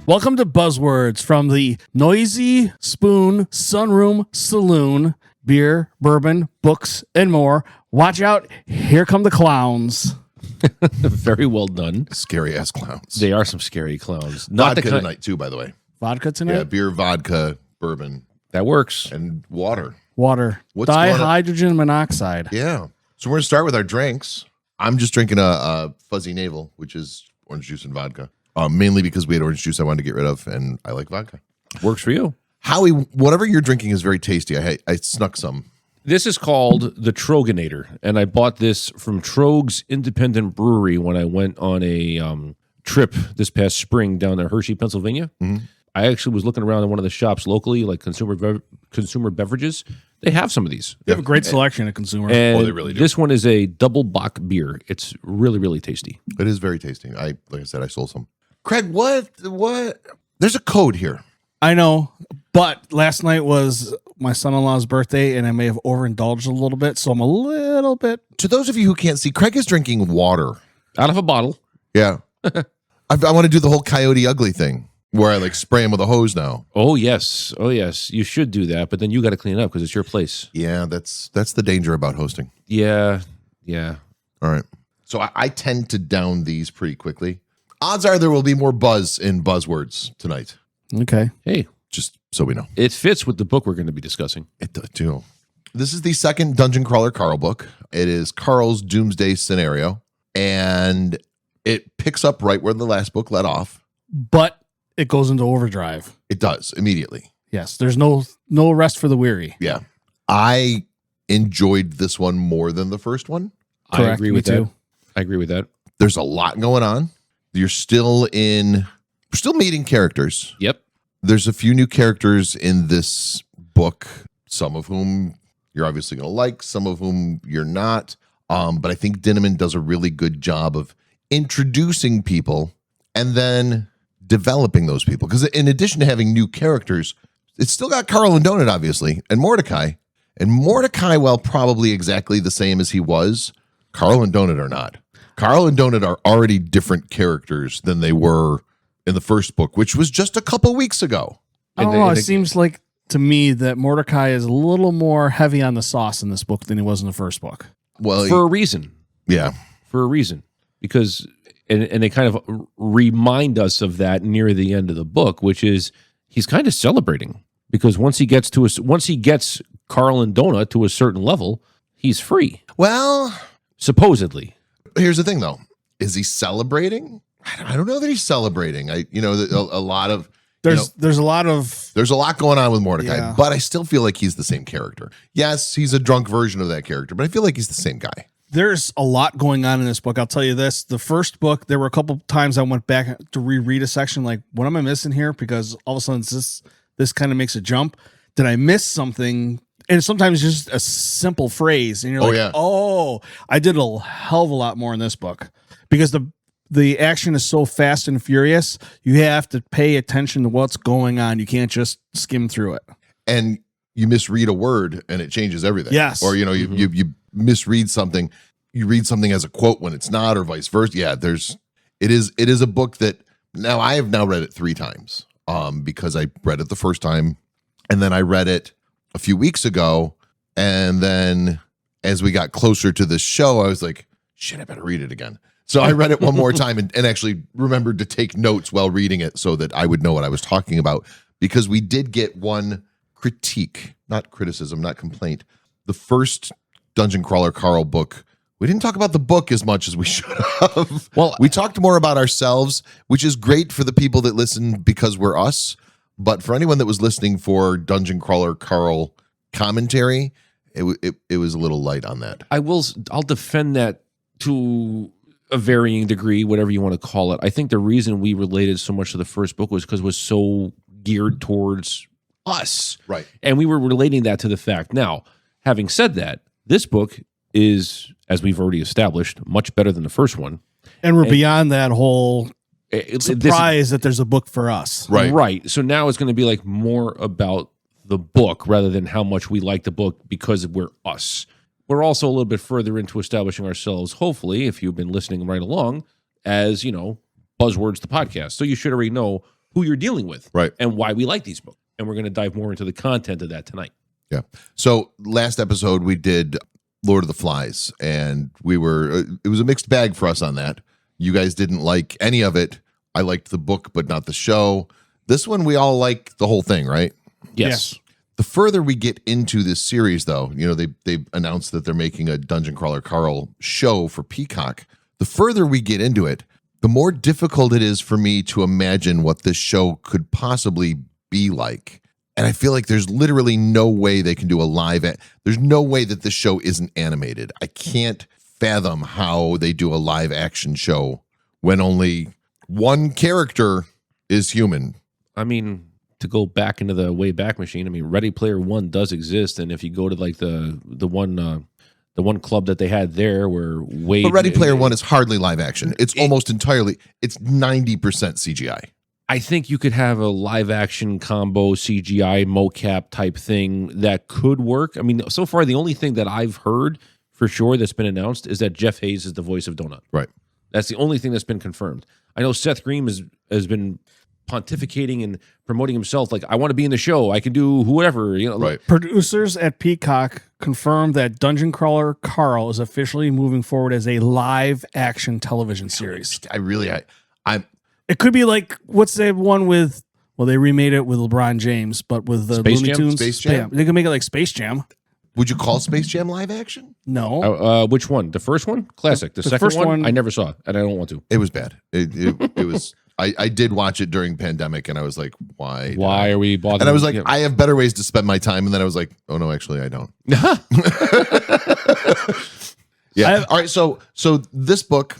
Welcome to Buzzwords from the Noisy Spoon Sunroom Saloon. Beer, bourbon, books, and more. Watch out. Here come the clowns. Very well done. Scary ass clowns. They are some scary clowns. Not vodka tonight too, by the way. Vodka tonight? Yeah, beer, vodka, bourbon. That works. And water. Water. Dihydrogen monoxide. Yeah. So we're going to start with our drinks. I'm just drinking a fuzzy navel, which is orange juice and vodka. Mainly because we had orange juice I wanted to get rid of, and I like vodka. Works for you. Howie, whatever you're drinking is very tasty. I snuck some. This is called the Troganator, and I bought this from Trogs Independent Brewery when I went on a trip this past spring down to Hershey, Pennsylvania. Mm-hmm. I actually was looking around in one of the shops locally, like consumer beverages. They have some of these. They have a great selection of consumer. And they really do. This one is a double bock beer. It's really, really tasty. It is very tasty. Like I said, I sold some. Craig, what? There's a code here. I know, but last night was my son-in-law's birthday, and I may have overindulged a little bit, so I'm a little bit... To those of you who can't see, Craig is drinking water. Out of a bottle. Yeah. I want to do the whole Coyote Ugly thing, where I like spray him with a hose now. Oh, yes. Oh, yes. You should do that, but then you got to clean it up because it's your place. Yeah, that's the danger about hosting. Yeah. All right. So I tend to down these pretty quickly. Odds are there will be more buzz in buzzwords tonight. Okay. Hey. Just so we know. It fits with the book we're going to be discussing. It does too. This is the second Dungeon Crawler Carl book. It is Carl's Doomsday Scenario, and it picks up right where the last book let off. But it goes into overdrive. It does, immediately. Yes, there's no rest for the weary. Yeah. I enjoyed this one more than the first one. Correct, I agree with that. I agree with that. There's a lot going on. We're still meeting characters. Yep. There's a few new characters in this book, some of whom you're obviously going to like, some of whom you're not. But I think Dinneman does a really good job of introducing people and then developing those people. Because in addition to having new characters, it's still got Carl and Donut, obviously, and Mordecai. And Mordecai, while probably exactly the same as he was, Carl and Donut are not. Carl and Donut are already different characters than they were in the first book, which was just a couple weeks ago. I don't know. It seems like to me that Mordecai is a little more heavy on the sauce in this book than he was in the first book. Well, for a reason. Yeah. For a reason. Because, and they kind of remind us of that near the end of the book, which is he's kind of celebrating. Because once he gets Carl and Donut to a certain level, he's free. Well, supposedly. Here's the thing, though. Is he celebrating? I don't know that he's celebrating. There's a lot going on with Mordecai, yeah. But I still feel like he's the same character. Yes, he's a drunk version of that character, but I feel like he's the same guy. There's a lot going on in this book. I'll tell you this. The first book, there were a couple times I went back to reread a section like, what am I missing here? Because all of a sudden this kind of makes a jump. Did I miss something? And sometimes it's just a simple phrase. And you're like, I did a hell of a lot more in this book. Because the action is so fast and furious, you have to pay attention to what's going on. You can't just skim through it. And you misread a word and it changes everything. Yes. Or, you misread something. You read something as a quote when it's not, or vice versa. Yeah, it is a book that now I have now read it 3 times because I read it the first time and then I read it a few weeks ago. And then as we got closer to this show, I was like, shit, I better read it again. So I read it one more time and actually remembered to take notes while reading it so that I would know what I was talking about, because we did get one critique, not criticism, not complaint. The first Dungeon Crawler Carl book, we didn't talk about the book as much as we should have. Well, we talked more about ourselves, which is great for the people that listen because we're us. But for anyone that was listening for Dungeon Crawler Carl commentary, it was a little light on that. I'll defend that to a varying degree, whatever you want to call it. I think the reason we related so much to the first book was because it was so geared towards us. Right. And we were relating that to the fact. Now, having said that, this book is, as we've already established, much better than the first one. And we're beyond that whole surprise that there's a book for us. Right. So now it's going to be like more about the book rather than how much we like the book because we're us. We're also a little bit further into establishing ourselves, hopefully, if you've been listening right along, as, Buzzwords, the podcast. So you should already know who you're dealing with, Right. and why we like these books. And we're going to dive more into the content of that tonight. Yeah. So last episode we did Lord of the Flies, and we were it was a mixed bag for us on that. You guys didn't like any of it. I liked the book, but not the show. This one we all like the whole thing, right? Yes. The further we get into this series, though, you know, they announced that they're making a Dungeon Crawler Carl show for Peacock. The further we get into it, the more difficult it is for me to imagine what this show could possibly be like. And I feel like there's literally no way they can do a there's no way that this show isn't animated. I can't fathom how they do a live action show when only one character is human. I mean, to go back into the way back machine, I mean, Ready Player One does exist, and if you go to like the one club that they had there, where But Ready Player One is hardly live action. It's almost entirely. It's 90% CGI. I think you could have a live action combo CGI mocap type thing that could work. I mean, so far the only thing that I've heard for sure that's been announced is that Jeff Hayes is the voice of Donut. Right. That's the only thing that's been confirmed. I know Seth Green has been pontificating and promoting himself like, I want to be in the show. I can do whatever, you know. Right. Producers at Peacock confirmed that Dungeon Crawler Carl is officially moving forward as a live action television series. I'm It could be like, what's that one with, well, they remade it with LeBron James, but with the Space Looney Jam? Tunes. Space Jam? They could make it like Space Jam. Would you call Space Jam live action? No. Which one? The first one? Classic. The second first one, one- I never saw, and I don't want to. It was bad. It was. I did watch it during pandemic, and I was like, why? Why are we bothering? And I was like, Yeah. I have better ways to spend my time. And then I was like, oh no, actually, I don't. Yeah. All right. So this book,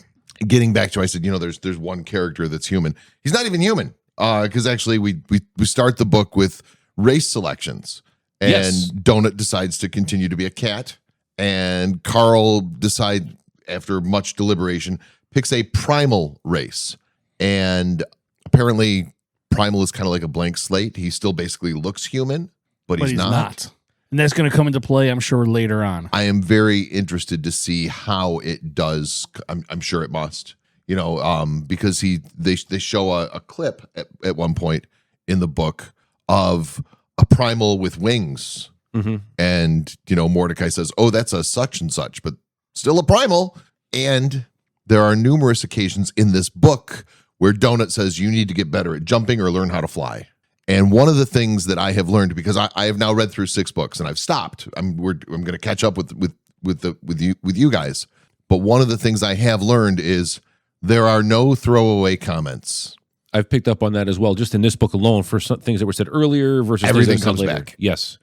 getting back to, I said, you know, there's one character that's human. He's not even human. Because actually we start the book with race selections, and Yes. Donut decides to continue to be a cat, and Carl decide after much deliberation picks a primal race, and apparently primal is kind of like a blank slate. He still basically looks human, but he's not. And that's going to come into play, I'm sure, later on. I am very interested to see how it does. I'm sure it must, you know, because they show a clip at one point in the book of a primal with wings, and you know, Mordecai says, "Oh, that's a such and such," but still a primal. And there are numerous occasions in this book where Donut says, "You need to get better at jumping or learn how to fly." And one of the things that I have learned, because I have now read through 6 books and I've stopped. I'm going to catch up with you guys. But one of the things I have learned is there are no throwaway comments. I've picked up on that as well, just in this book alone, for some things that were said earlier versus Everything things that were said comes later. back. Yes,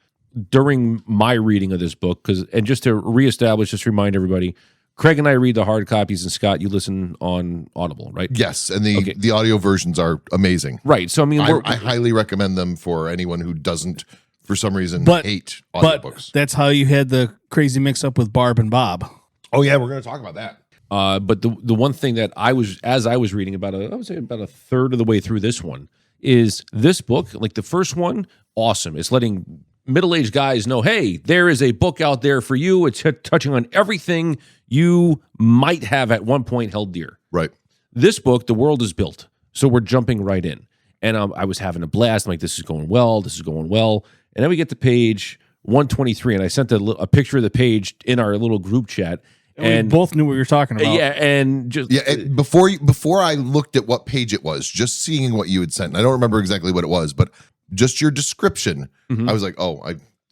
during my reading of this book, and just to reestablish, just remind everybody, Craig and I read the hard copies, and Scott, you listen on Audible, right? Yes, and the audio versions are amazing. Right. So I mean, I highly recommend them for anyone who doesn't, for some reason, hate But audiobooks. that's how you had the crazy mix up with Barb and Bob. Oh yeah, we're going to talk about that. But the one thing that I was reading about, I would say about a third of the way through this one, is this book, like the first one, awesome. It's letting middle-aged guys know, hey, there is a book out there for you. It's touching on everything you might have at one point held dear. Right. This book, the world is built, so we're jumping right in. And I was having a blast. I'm like, this is going well. This is going well. And then we get to page 123, and I sent a picture of the page in our little group chat. And we both knew what you were talking about. Yeah, and just before I looked at what page it was, just seeing what you had sent, and I don't remember exactly what it was, but just your description, I was like, oh,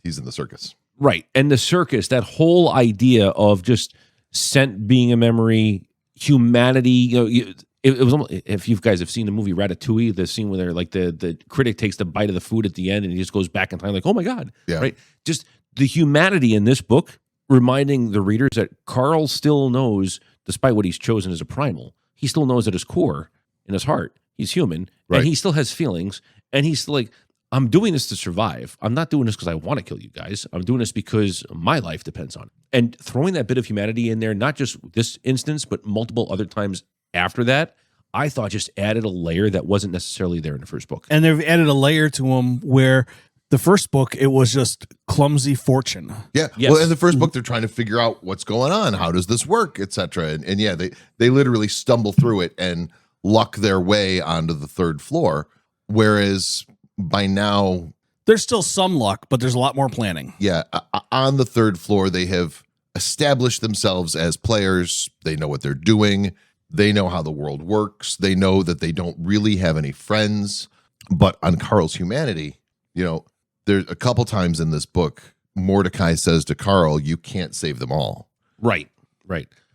he's in the circus. Right. And the circus, that whole idea of just scent being a memory, humanity, you know, it was almost, if you guys have seen the movie Ratatouille, the scene where they're like the critic takes the bite of the food at the end and he just goes back in time like, oh my God. Yeah. Right. Just the humanity in this book, reminding the readers that Carl still knows, despite what he's chosen as a primal, he still knows at his core, in his heart, he's human, Right. and he still has feelings, and he's like, I'm doing this to survive. I'm not doing this because I want to kill you guys. I'm doing this because my life depends on it. And throwing that bit of humanity in there, not just this instance, but multiple other times after that, I thought just added a layer that wasn't necessarily there in the first book. And they've added a layer to them where the first book, it was just clumsy fortune. Yeah. Yes. Well, in the first book, they're trying to figure out what's going on. How does this work, etc. And yeah, they literally stumble through it and luck their way onto the third floor. Whereas by now, There's still some luck, but there's a lot more planning. yeah, on the third floor, they have established themselves as players. They know what they're doing. They know how the world works. They know that they don't really have any friends. But on Carl's humanity, there's a couple times in this book, Mordecai says to Carl, you can't save them all. Right.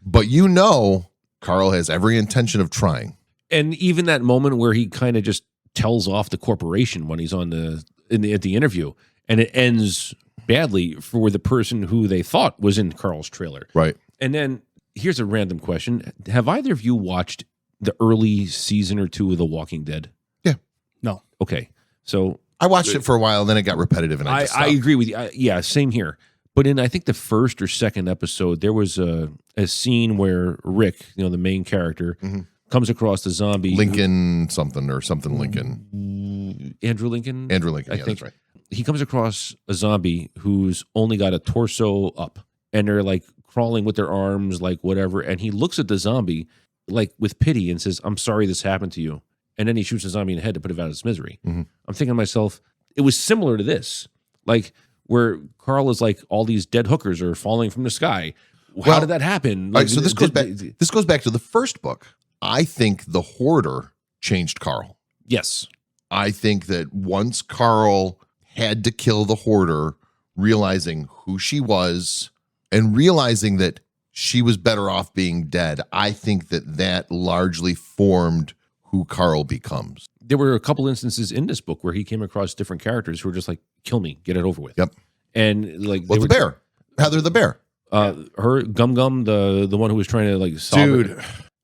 But Carl has every intention of trying. And even that moment where he kind of just tells off the corporation when he's on at the interview, and it ends badly for the person who they thought was in Carl's trailer. Right. And then here's a random question. Have either of you watched the early season or two of The Walking Dead? Yeah. No. Okay. So I watched it for a while, and then it got repetitive, and I agree with you. Yeah, same here. But in, I think, the first or second episode, there was a scene where Rick, the main character, comes across a zombie. Lincoln something. Andrew Lincoln? Andrew Lincoln, I yeah, think. that's right. He comes across a zombie who's only got a torso up, and they're like crawling with their arms, like whatever. And he looks at the zombie like with pity and says, I'm sorry this happened to you. And then he shoots the zombie in the head to put it out of its misery. I'm thinking to myself, it was similar to this, like where Carl is like, all these dead hookers are falling from the sky. How did that happen? All right, so this goes back to the first book. I think the Hoarder changed Carl. Yes. I think that once Carl had to kill the Hoarder, realizing who she was and realizing that she was better off being dead, I think that largely formed who Carl becomes. There were a couple instances in this book where he came across different characters who were just like, kill me, get it over with. Yep. And like, the bear, Heather the bear. Her Gum, the one who was trying to like solve it.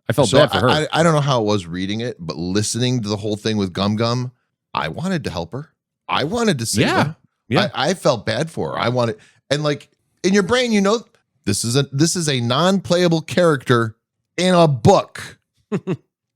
I felt bad for her. I don't know how it was reading it, but listening to the whole thing with Gum, I wanted to help her. I wanted to save her. Yeah. I felt bad for her. I wanted, and like in your brain, this is a non-playable character in a book.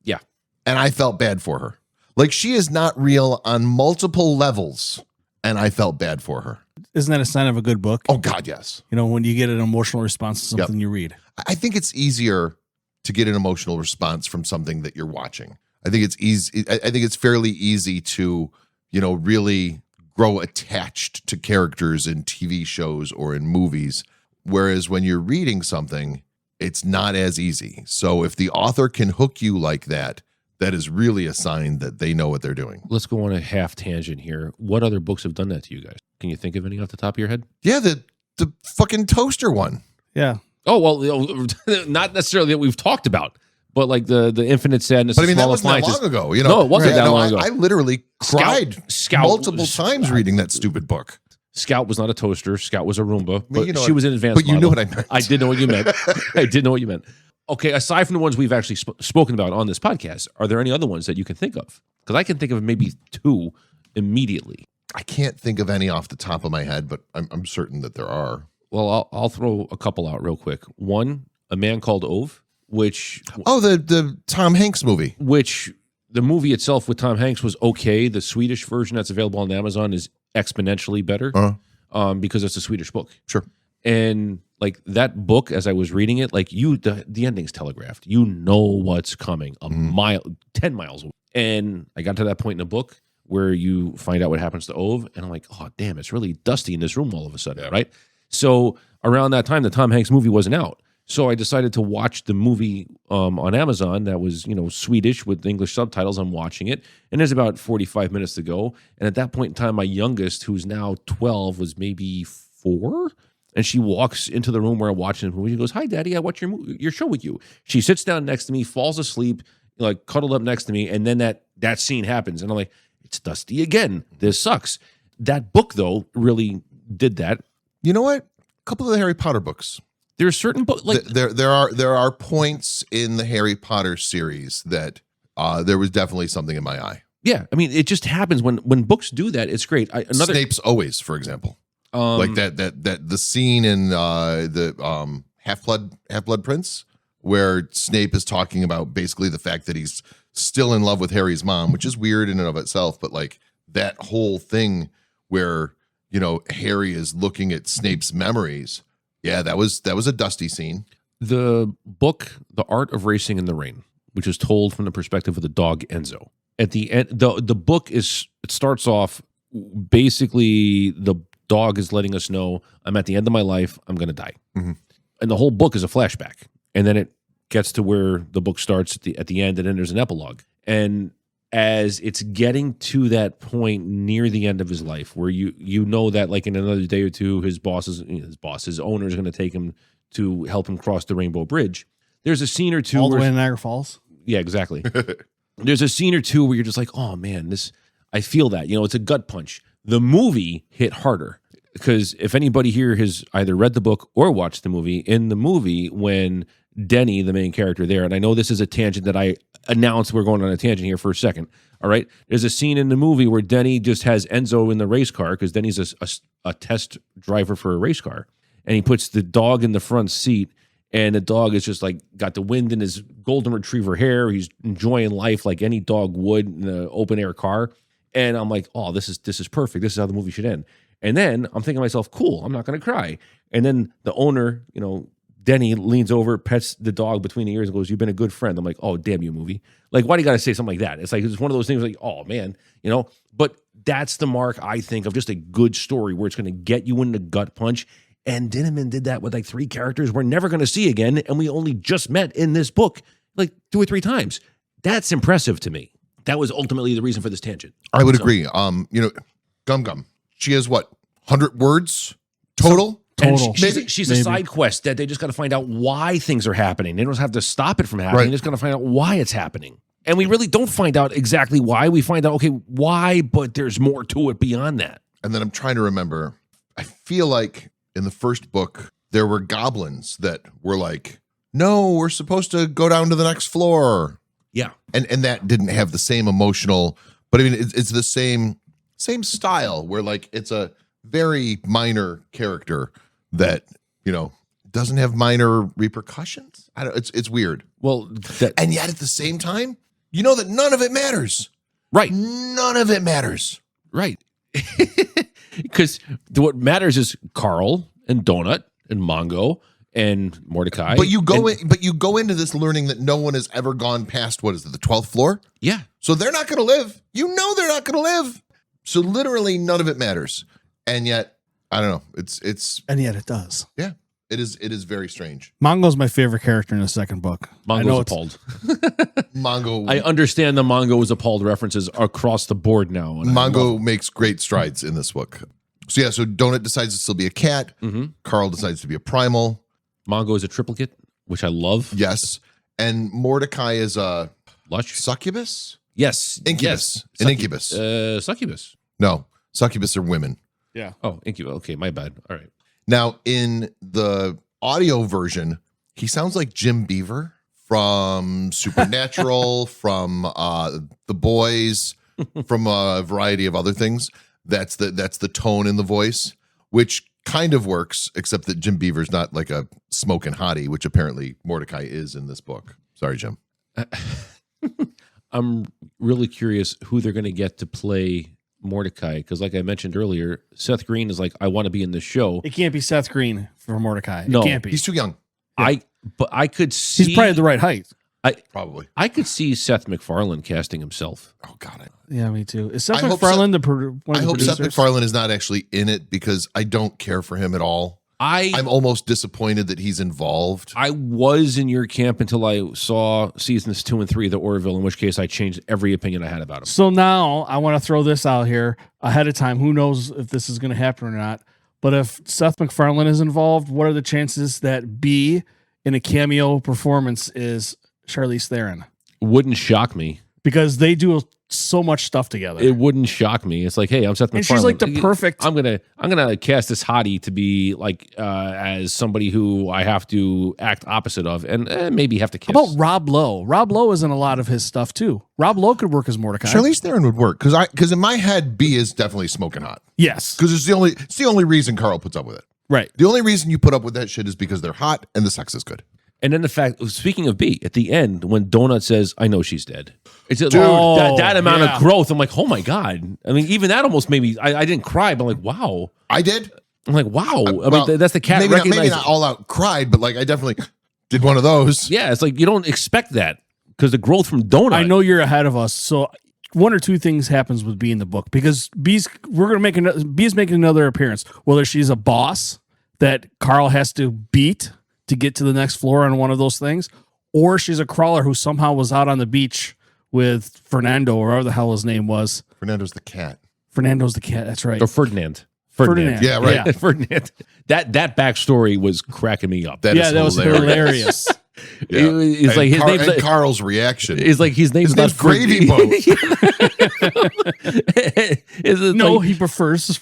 Yeah. And I felt bad for her. Like, she is not real on multiple levels, and I felt bad for her. Isn't that a sign of a good book? Oh God, yes. When you get an emotional response to something you read. I think it's easier to get an emotional response from something that you're watching. I think it's easy. I think it's fairly easy to, really grow attached to characters in TV shows or in movies. Whereas when you're reading something, it's not as easy. So if the author can hook you like that, that is really a sign that they know what they're doing. Let's go on a half tangent here. What other books have done that to you guys? Can you think of any off the top of your head? Yeah, the fucking toaster one. Yeah. Oh, well, not necessarily that we've talked about, but like the Infinite Sadness. But I mean, that wasn't that long ago. No, it wasn't that long ago. I literally cried Scout multiple times reading that stupid book. Scout was not a toaster. Scout was a Roomba, but you know she was an advanced But you model. knew what I meant. I did know what you meant. I did know what you meant. Okay, aside from the ones we've actually spoken about on this podcast, are there any other ones that you can think of? Because I can think of maybe two immediately. I can't think of any off the top of my head, but I'm certain that there are. Well, I'll throw a couple out real quick. One, A Man Called Ove, which... Oh, the Tom Hanks movie. Which the movie itself with Tom Hanks was okay. The Swedish version that's available on Amazon is exponentially better because it's a Swedish book. Sure. And like that book, as I was reading it, like the ending's telegraphed. You know what's coming 10 miles away. And I got to that point in the book where you find out what happens to Ove, and I'm like, oh, damn, it's really dusty in this room all of a sudden, right? So around that time, the Tom Hanks movie wasn't out. So I decided to watch the movie on Amazon that was, Swedish with English subtitles. I'm watching it, and there's about 45 minutes to go. And at that point in time, my youngest, who's now 12, was maybe 4. And she walks into the room where I'm watching the movie. She goes, "Hi, Daddy, I watch your show with you." She sits down next to me, falls asleep, like cuddled up next to me, and then that scene happens. And I'm like, it's dusty again. This sucks. That book, though, really did that. You know what? A couple of the Harry Potter books. There are certain books like there are points in the Harry Potter series that there was definitely something in my eye. Yeah, I mean, it just happens when books do that. It's great. Snape's always, for example, like that the scene in the Half-Blood Prince where Snape is talking about basically the fact that he's still in love with Harry's mom, which is weird in and of itself, but like that whole thing where Harry is looking at Snape's memories. Yeah, that was a dusty scene. The book, The Art of Racing in the Rain, which is told from the perspective of the dog Enzo. at the end, the book it starts off basically the dog is letting us know I'm at the end of my life. I'm going to die. Mm-hmm. And the whole book is a flashback. And then it gets to where the book starts at the end, and then there's an epilogue. And as it's getting to that point near the end of his life, where you know that like in another day or two, his owner is going to take him to help him cross the Rainbow Bridge. There's a scene or two all the way to Niagara Falls. Yeah, exactly. There's a scene or two where you're just like, oh man, I feel that. It's a gut punch. The movie hit harder because if anybody here has either read the book or watched the movie, in the movie when Denny, the main character there, and I know this is a tangent that I announced we're going on a tangent here for a second. All right. There's a scene in the movie where Denny just has Enzo in the race car because Denny's a test driver for a race car. And he puts the dog in the front seat, and the dog is just like got the wind in his golden retriever hair. He's enjoying life like any dog would in an open air car. And I'm like, oh, this is perfect. This is how the movie should end. And then I'm thinking to myself, cool, I'm not going to cry. And then the owner, Denny leans over, pets the dog between the ears and goes, "You've been a good friend." I'm like, oh, damn you, movie. Like, why do you got to say something like that? It's like, it's one of those things like, oh, man, But that's the mark, I think, of just a good story where it's going to get you in the gut punch. And Dinneman did that with like 3 characters we're never going to see again. And we only just met in this book like 2 or 3 times. That's impressive to me. That was ultimately the reason for this tangent. I would agree. Gum Gum. She has what, 100 words total? Total. And she's a side quest that they just got to find out why things are happening. They don't have to stop it from happening. Right. They just got to find out why it's happening. And we really don't find out exactly why. We find out, okay, why, but there's more to it beyond that. And then I'm trying to remember. I feel like in the first book, there were goblins that were like, no, we're supposed to go down to the next floor. Yeah. And that didn't have the same emotional, but I mean, it's the same style where like it's a very minor character that, doesn't have minor repercussions. I don't, it's weird. Well, and yet at the same time, that none of it matters. Right. None of it matters. Right. Because what matters is Carl and Donut and Mongo and Mordecai. But you go into this learning that no one has ever gone past, what is it, the 12th floor? Yeah. So they're not going to live. They're not going to live. So literally none of it matters. And yet, I don't know. And yet it does. Yeah. It is very strange. Mongo's my favorite character in the second book. Mongo's appalled. Mongo. I understand the Mongo is appalled references across the board now. Mongo makes great strides in this book. So yeah, so Donut decides to still be a cat. Mm-hmm. Carl decides to be a primal. Mongo is a triplicate, which I love. Yes. And Mordecai is a lush succubus? Yes. Incubus. An incubus. Succubus. No, succubus are women. Yeah. Oh, incubus. Okay, my bad. All right. Now, in the audio version, he sounds like Jim Beaver from Supernatural, from The Boys, from a variety of other things. That's the tone in the voice, which kind of works, except that Jim Beaver's not like a smoking hottie, which apparently Mordecai is in this book. Sorry, Jim. I'm really curious who they're going to get to play Mordecai, because like I mentioned earlier, Seth Green is like, I want to be in this show. It can't be Seth Green for Mordecai. No. It can't be. He's too young. Yeah. But I could see. He's probably at the right height. Probably. I could see Seth MacFarlane casting himself. Oh God. Yeah, me too. Is Seth I hope MacFarlane I hope Seth MacFarlane is not actually in it because I don't care for him at all. I'm almost disappointed that he's involved. I was in your camp until I saw seasons 2 and 3 of The Orville, in which case I changed every opinion I had about him. So now I want to throw this out here ahead of time. Who knows if this is going to happen or not? But if Seth MacFarlane is involved, what are the chances that B in a cameo performance is Charlize Theron? Wouldn't shock me. Because they do so much stuff together. It wouldn't shock me. It's like, hey, I'm Seth MacFarlane. And she's like the perfect. I'm gonna cast this hottie to be like as somebody who I have to act opposite of, and maybe have to kiss. How about Rob Lowe? Rob Lowe is in a lot of his stuff too. Rob Lowe could work as Mordecai. Charlize Theron would work because in my head B is definitely smoking hot. Yes, because it's the only reason Carl puts up with it. Right. The only reason you put up with that shit is because they're hot and the sex is good. And then the fact, speaking of B, at the end when Donut says, "I know she's dead," it's that amount of growth. I'm like, oh my God. I mean, even that almost made me. I didn't cry, but I'm like, wow. I did. I'm like, wow. I mean, that's the cat. Maybe not all out cried, but like I definitely did one of those. Yeah, it's like you don't expect that because the growth from Donut. I know you're ahead of us, so one or two things happens with Bee in the book, because Bee's making another appearance. Whether she's a boss that Carl has to beat to get to the next floor on one of those things, or she's a crawler who somehow was out on the beach with Fernando, or whatever the hell his name was. Fernando's the cat. Fernando's the cat. That's right. Or Ferdinand. Yeah, right. Yeah. Ferdinand. That backstory was cracking me up. That was hilarious. Yeah. It's like his name's like, Carl's reaction. It's like his name's not Gravy Boat. No, he prefers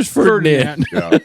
Ferdinand. Yeah.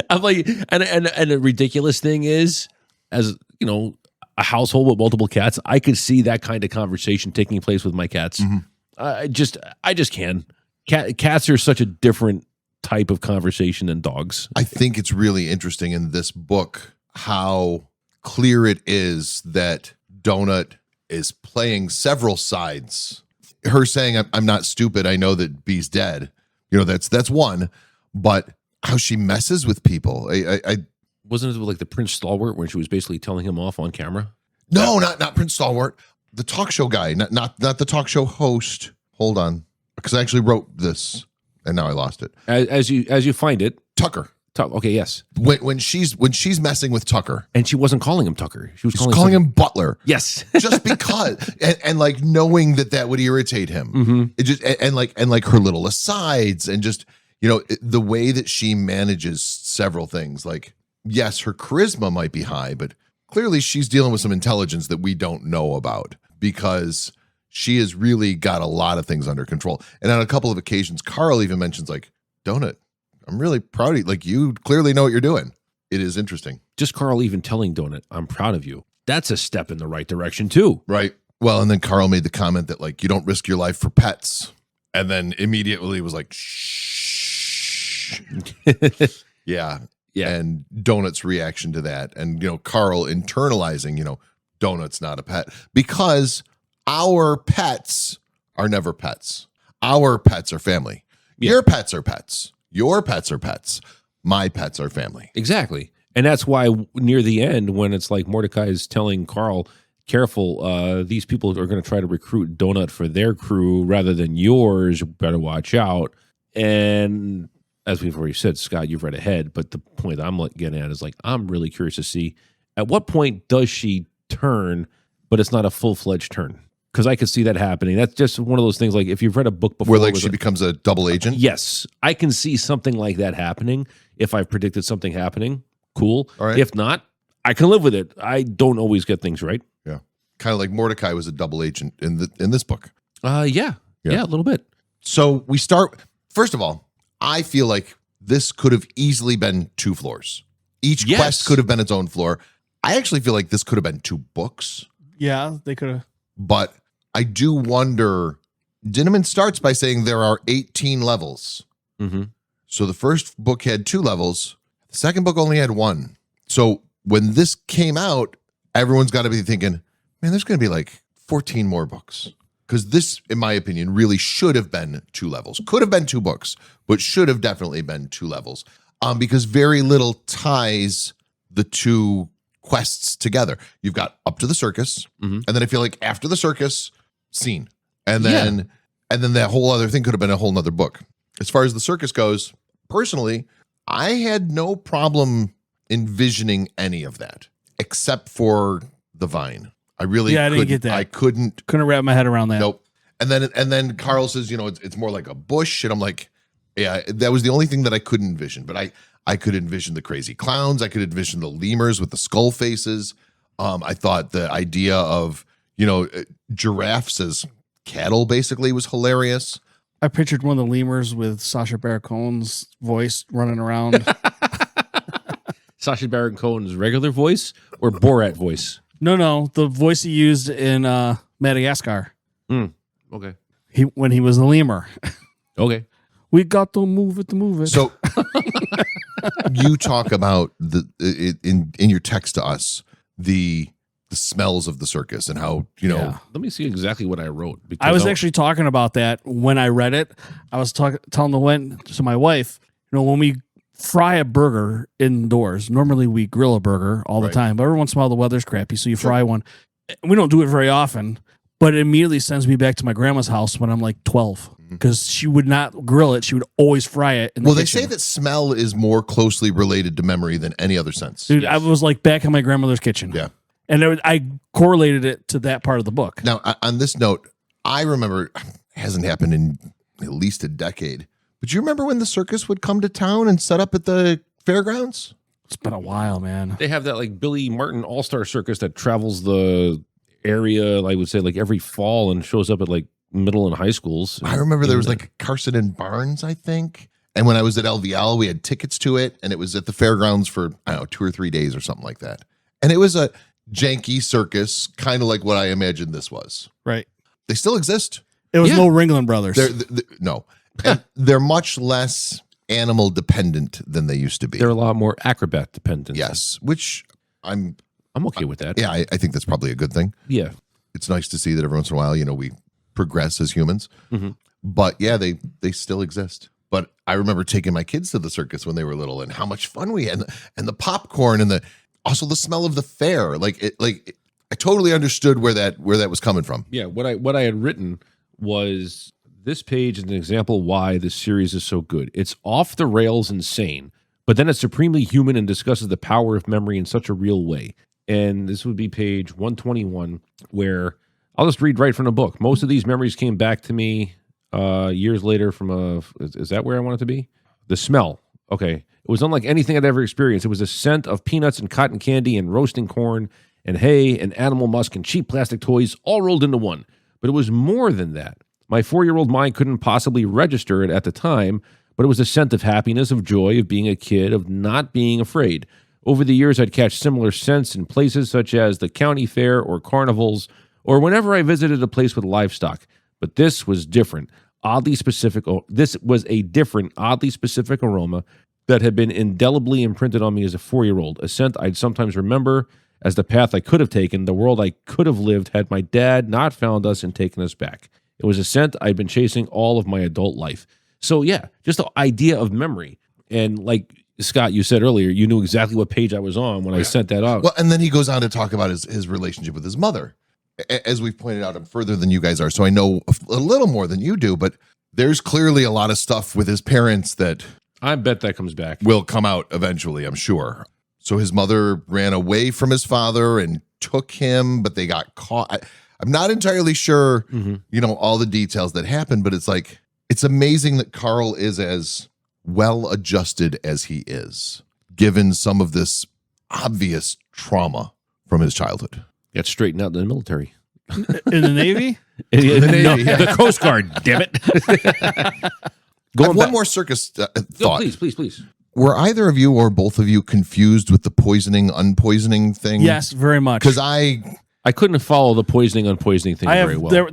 I'm like, and the ridiculous thing is, as you know, a household with multiple cats, I could see that kind of conversation taking place with my cats. Mm-hmm. I just can. Cats are such a different type of conversation than dogs. I think it's really interesting in this book how clear it is that Donut is playing several sides. Her saying, I'm not stupid. I know that Bee's dead. You know, that's one. But how she messes with people. I Wasn't it like the Prince Stalwart when she was basically telling him off on camera? No, not Prince Stalwart. The talk show guy, not the talk show host. Hold on. Because I actually wrote this and now I lost it. As you find it. Tucker. Okay, yes. When she's messing with Tucker. And she wasn't calling him Tucker. She was calling him Butler. Yes. Just because. And like knowing that would irritate him. Mm-hmm. It just and like her little asides and just, you know, the way that she manages several things. Like, yes, her charisma might be high, but clearly she's dealing with some intelligence that we don't know about, because she has really got a lot of things under control. And on a couple of occasions, Carl even mentions like, Donut, I'm really proud of you. Like, you clearly know what you're doing. It is interesting. Just Carl even telling Donut, I'm proud of you. That's a step in the right direction too. Right. Well, and then Carl made the comment that like, you don't risk your life for pets. And then immediately was like, shh. Yeah. Yeah. And Donut's reaction to that. And, you know, Carl internalizing, you know, Donut's not a pet, because our pets are never pets. Our pets are family. Yeah. Your pets are pets. Your pets are pets. My pets are family. Exactly. And that's why near the end, when it's like Mordecai is telling Carl, careful, these people are going to try to recruit Donut for their crew rather than yours. You better watch out. And as we've already said, Scott, you've read ahead, but the point I'm getting at is like, I'm really curious to see at what point does she turn, but it's not a full-fledged turn. Because I could see that happening. That's just one of those things. Like if you've read a book before, where like she becomes a double agent. Yes, I can see something like that happening. If I've predicted something happening, cool. All right. If not, I can live with it. I don't always get things right. Yeah, kind of like Mordecai was a double agent in this book. Yeah, a little bit. So we start. First of all, I feel like this could have easily been 2 floors. Each quest could have been its own floor. I actually feel like this could have been 2 books. Yeah, they could have. But I do wonder, Dinneman starts by saying there are 18 levels. Mm-hmm. So the first book had 2 levels. The second book only had 1. So when this came out, everyone's got to be thinking, man, there's going to be like 14 more books. Because this, in my opinion, really should have been 2 levels. Could have been 2 books, but should have definitely been 2 levels. Because very little ties the 2 quests together. You've got up to the circus, and then I feel like after the circus, scene, and then that whole other thing could have been a whole nother book. As far as the circus goes, personally, I had no problem envisioning any of that except for the vine. I didn't get that. I couldn't wrap my head around that. Nope. And then Carl says, you know, it's more like a bush, and I'm like, yeah, that was the only thing that I couldn't envision, but I could envision the crazy clowns. I could envision the lemurs with the skull faces. I thought the idea of, you know, giraffes as cattle basically was hilarious. I pictured one of the lemurs with Sacha Baron Cohen's voice running around. Sacha Baron Cohen's regular voice or Borat voice? No, the voice he used in Madagascar. Okay. When he was the lemur. Okay. We got to move it. So you talk about in your text to us the smells of the circus and how, you know. Yeah. Let me see exactly what I wrote. I was actually talking about that when I read it. I was telling to my wife, you know, when we fry a burger indoors, normally we grill a burger all the time, but every once in a while the weather's crappy, so you fry one. We don't do it very often, But it immediately sends me back to my grandma's house when I'm like 12 because she would not grill it. She would always fry it. In the Well, they kitchen. say that smell is more closely related to memory than any other sense. Dude, I was like back in my grandmother's kitchen. Yeah. And I correlated it to that part of the book. Now, on this note, I remember, it hasn't happened in at least a decade, but you remember when the circus would come to town and set up at the fairgrounds? It's been a while, man. They have that like Billy Martin All-Star Circus that travels the area, I would say, like every fall and shows up at like middle and high schools. I remember there was like Carson and Barnes, I think. And when I was at LVL, we had tickets to it, and it was at the fairgrounds for, I don't know, 2 or 3 days or something like that. And it was a janky circus, kind of like what I imagined this was. Right. They still exist. It was no Ringling Brothers. No. And they're much less animal dependent than they used to be. They're a lot more acrobat dependent. Yes, which I'm okay with that. Yeah, I think that's probably a good thing. Yeah. It's nice to see that every once in a while, we progress as humans. Mm-hmm. But yeah, they still exist. But I remember taking my kids to the circus when they were little and how much fun we had, and the popcorn and also the smell of the fair. I totally understood where that was coming from. Yeah, what I had written was this page is an example why this series is so good. It's off the rails insane, but then it's supremely human and discusses the power of memory in such a real way. And this would be page 121, where I'll just read right from the book. Most of these memories came back to me years later from is that where I want it to be? The smell. Okay. It was unlike anything I'd ever experienced. It was a scent of peanuts and cotton candy and roasting corn and hay and animal musk and cheap plastic toys all rolled into one. But it was more than that. My 4-year-old mind couldn't possibly register it at the time, but it was a scent of happiness, of joy, of being a kid, of not being afraid. Over the years, I'd catch similar scents in places such as the county fair or carnivals, or whenever I visited a place with livestock. But this was different, oddly specific. This was a different, oddly specific aroma that had been indelibly imprinted on me as a 4-year-old, a scent I'd sometimes remember as the path I could have taken, the world I could have lived had my dad not found us and taken us back. It was a scent I'd been chasing all of my adult life. So yeah, just the idea of memory. And like Scott, you said earlier, you knew exactly what page I was on when I sent that out. Well, and then he goes on to talk about his relationship with his mother. As we've pointed out, I'm further than you guys are, so I know a little more than you do, but there's clearly a lot of stuff with his parents that I bet that comes back. Will come out eventually, I'm sure. So his mother ran away from his father and took him, but they got caught. I'm not entirely sure, all the details that happened, but it's amazing that Carl is as well adjusted as he is, given some of this obvious trauma from his childhood. Got straightened out in the military. In the Navy? In the Navy, yeah. The Coast Guard, damn it. One more circus thought. No, please. Were either of you or both of you confused with the poisoning, unpoisoning thing? Yes, very much. Because I couldn't follow the poisoning, unpoisoning thing very well.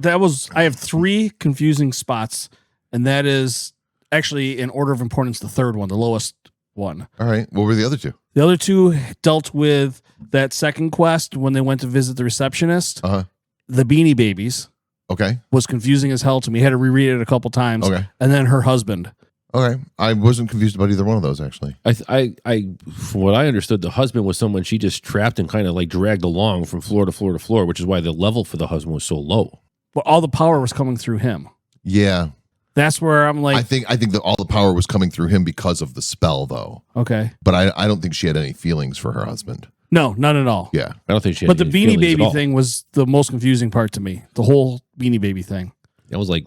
I have 3 confusing spots, and that is actually in order of importance the third one, the lowest one. All right. What were the other 2? The other 2 dealt with that second quest when they went to visit the receptionist. Uh-huh. The Beanie Babies. Okay. Was confusing as hell to me. I had to reread it a couple times. Okay. And then her husband. Okay. I wasn't confused about either one of those, actually. I from what I understood, the husband was someone she just trapped and kind of like dragged along from floor to floor to floor, which is why the level for the husband was so low. But all the power was coming through him. Yeah. That's where I'm like, I think that all the power was coming through him because of the spell, though. Okay. But I don't think she had any feelings for her husband. No, none at all. Yeah. I don't think she had But the any Beanie feelings at Baby all. thing was the most confusing part to me. The whole Beanie Baby thing. That was like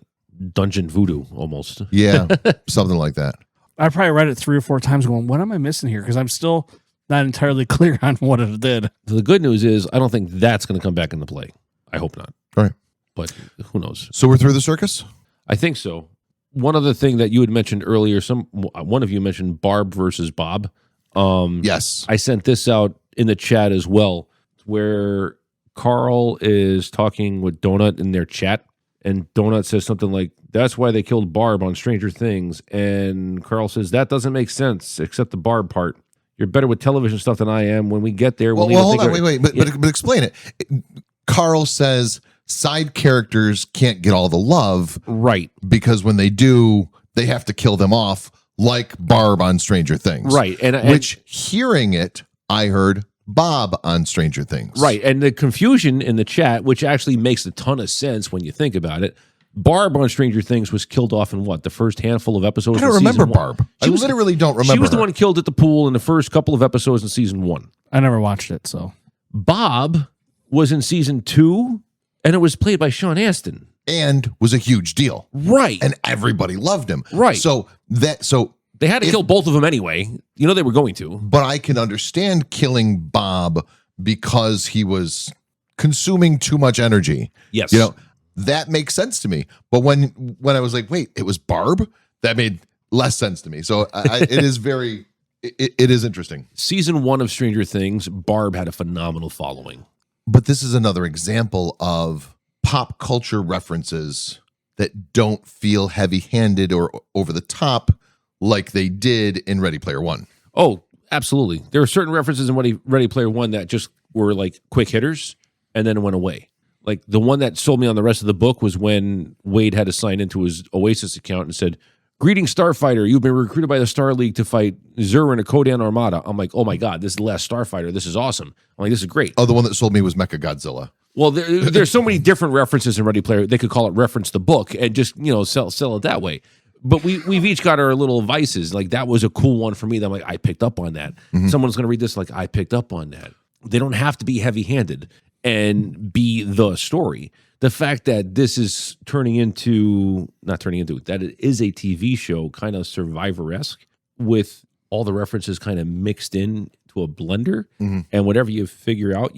dungeon voodoo almost. Yeah. Something like that. I probably read it 3 or 4 times going, what am I missing here? Because I'm still not entirely clear on what it did. The good news is I don't think that's going to come back into play. I hope not. All right. But who knows? So we're through the circus? I think so. One other thing that you had mentioned earlier, one of you mentioned Barb versus Bob. Yes. I sent this out in the chat as well, where Carl is talking with Donut in their chat, and Donut says something like, "That's why they killed Barb on Stranger Things." And Carl says, "That doesn't make sense, except the Barb part. You're better with television stuff than I am. When we get there, well, hold on, wait. But explain it. Carl says side characters can't get all the love, right? Because when they do, they have to kill them off, like Barb on Stranger Things, right? And which hearing it, I heard Bob on Stranger Things. Right. And the confusion in the chat, which actually makes a ton of sense when you think about it. Barb on Stranger Things was killed off in what? The first handful of episodes? I don't of remember season one? Barb. I literally don't remember She was the her. one killed at the pool in the first couple of episodes in season 1. I never watched it, so. Bob was in season 2, and it was played by Sean Astin. And was a huge deal. Right. And everybody loved him. Right. So They had to kill both of them anyway. You know they were going to. but I can understand killing Bob because he was consuming too much energy. Yes. You know, that makes sense to me. But when I was like, wait, it was Barb, that made less sense to me. So it is very, it is interesting. Season 1 of Stranger Things, Barb had a phenomenal following. But this is another example of pop culture references that don't feel heavy-handed or over the top like they did in Ready Player One. Oh, absolutely. There are certain references in Ready Player One that just were like quick hitters and then went away. Like the one that sold me on the rest of the book was when Wade had to sign into his Oasis account and said, "Greetings, Starfighter. You've been recruited by the Star League to fight Zur and a Kodan Armada." I'm like, oh my God, this is the last Starfighter. This is awesome. I'm like, this is great. Oh, the one that sold me was Mechagodzilla. Well, there's so many different references in Ready Player. They could call it reference the book and just, sell it that way. But we've each got our little vices. Like that was a cool one for me. That I'm like, I picked up on that. Mm-hmm. Someone's going to read this like, I picked up on that. They don't have to be heavy-handed and be the story. The fact that this is that it is a TV show, kind of Survivor-esque, with all the references kind of mixed in to a blender, and whatever you figure out.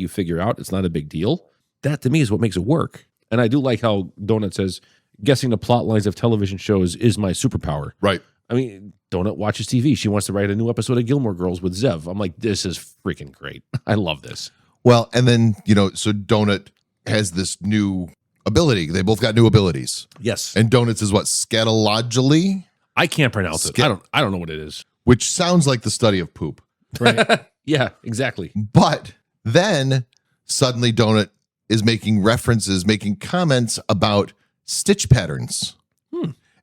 It's not a big deal. That to me is what makes it work. And I do like how Donut says, guessing the plot lines of television shows is my superpower. Right. I mean, Donut watches TV. She wants to write a new episode of Gilmore Girls with Zev. I'm like, this is freaking great. I love this. Well, and then, so Donut has this new ability. They both got new abilities. Yes. And Donut's is what? Scatology? I can't pronounce it. I don't know what it is. Which sounds like the study of poop. Right. Yeah, exactly. But then suddenly Donut is making comments about stitch patterns.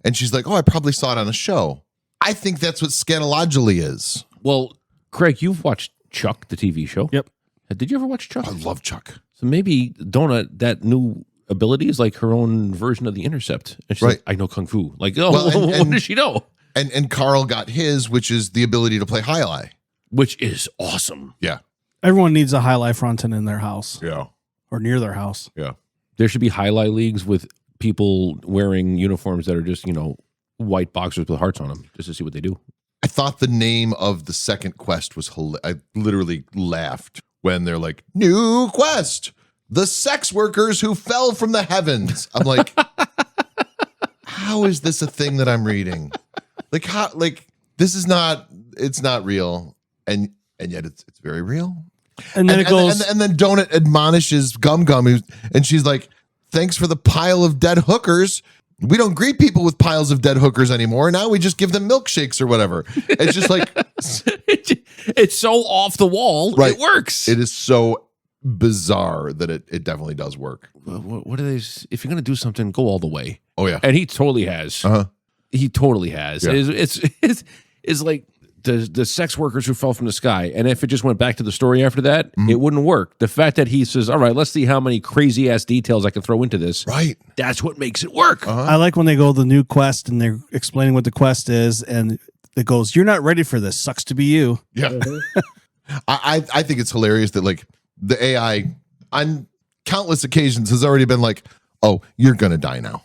And she's like, oh, I probably saw it on a show. I think that's what scatology is. Well, Craig, you've watched Chuck, the TV show. Yep. Did you ever watch Chuck? I love Chuck. So maybe Donut, that new ability is like her own version of the Intercept. And she's like, I know Kung Fu. Like, what does she know? And Carl got his, which is the ability to play High-Lie. Which is awesome. Yeah. Everyone needs a High-Lie fronton in their house. Yeah. Or near their house. Yeah. There should be High-Lie leagues with people wearing uniforms that are just, white boxers with hearts on them, just to see what they do. I thought the name of the second quest was I literally laughed when they're like, new quest, the sex workers who fell from the heavens. I'm like, how is this a thing that I'm reading? Like, how, this is not, it's not real. And yet it's very real. And then it goes. And then Donut admonishes Gum Gum, and she's like, thanks for the pile of dead hookers. We don't greet people with piles of dead hookers anymore. Now we just give them milkshakes or whatever. It's just like it's so off the wall. Right. It works. It is so bizarre that it definitely does work. What are they? If you're going to do something, go all the way. Oh yeah. And he totally has. He totally has. Yeah. It's like the sex workers who fell from the sky. And if it just went back to the story after that, it wouldn't work. The fact that he says, all right, let's see how many crazy ass details I can throw into this. Right. That's what makes it work. I like when they go the new quest and they're explaining what the quest is, and it goes, "You're not ready for this. Sucks to be you." Yeah. I think it's hilarious that like the AI on countless occasions has already been like, "Oh, you're gonna die now."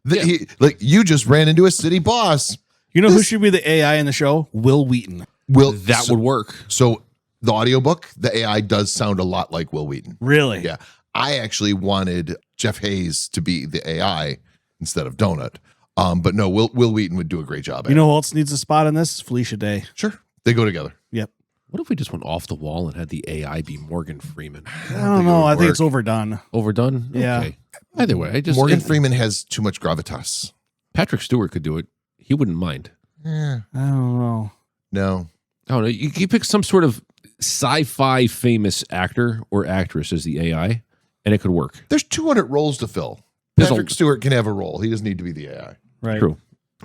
You just ran into a city boss. You know who should be the AI in the show? Will Wheaton. That would work. So the audiobook, the AI does sound a lot like Will Wheaton. Really? Yeah. I actually wanted Jeff Hayes to be the AI instead of Donut. But no, Will Wheaton would do a great job at You know who else needs a spot in this? Felicia Day. Sure. They go together. Yep. What if we just went off the wall and had the AI be Morgan Freeman? I don't know. I think it's overdone. Overdone? Yeah. Okay. Either way, Morgan Freeman has too much gravitas. Patrick Stewart could do it. He wouldn't mind. Yeah. I don't know. No. I don't know. You pick some sort of sci-fi famous actor or actress as the AI, and it could work. There's 200 roles to fill. Patrick Stewart can have a role. He doesn't need to be the AI. Right. True.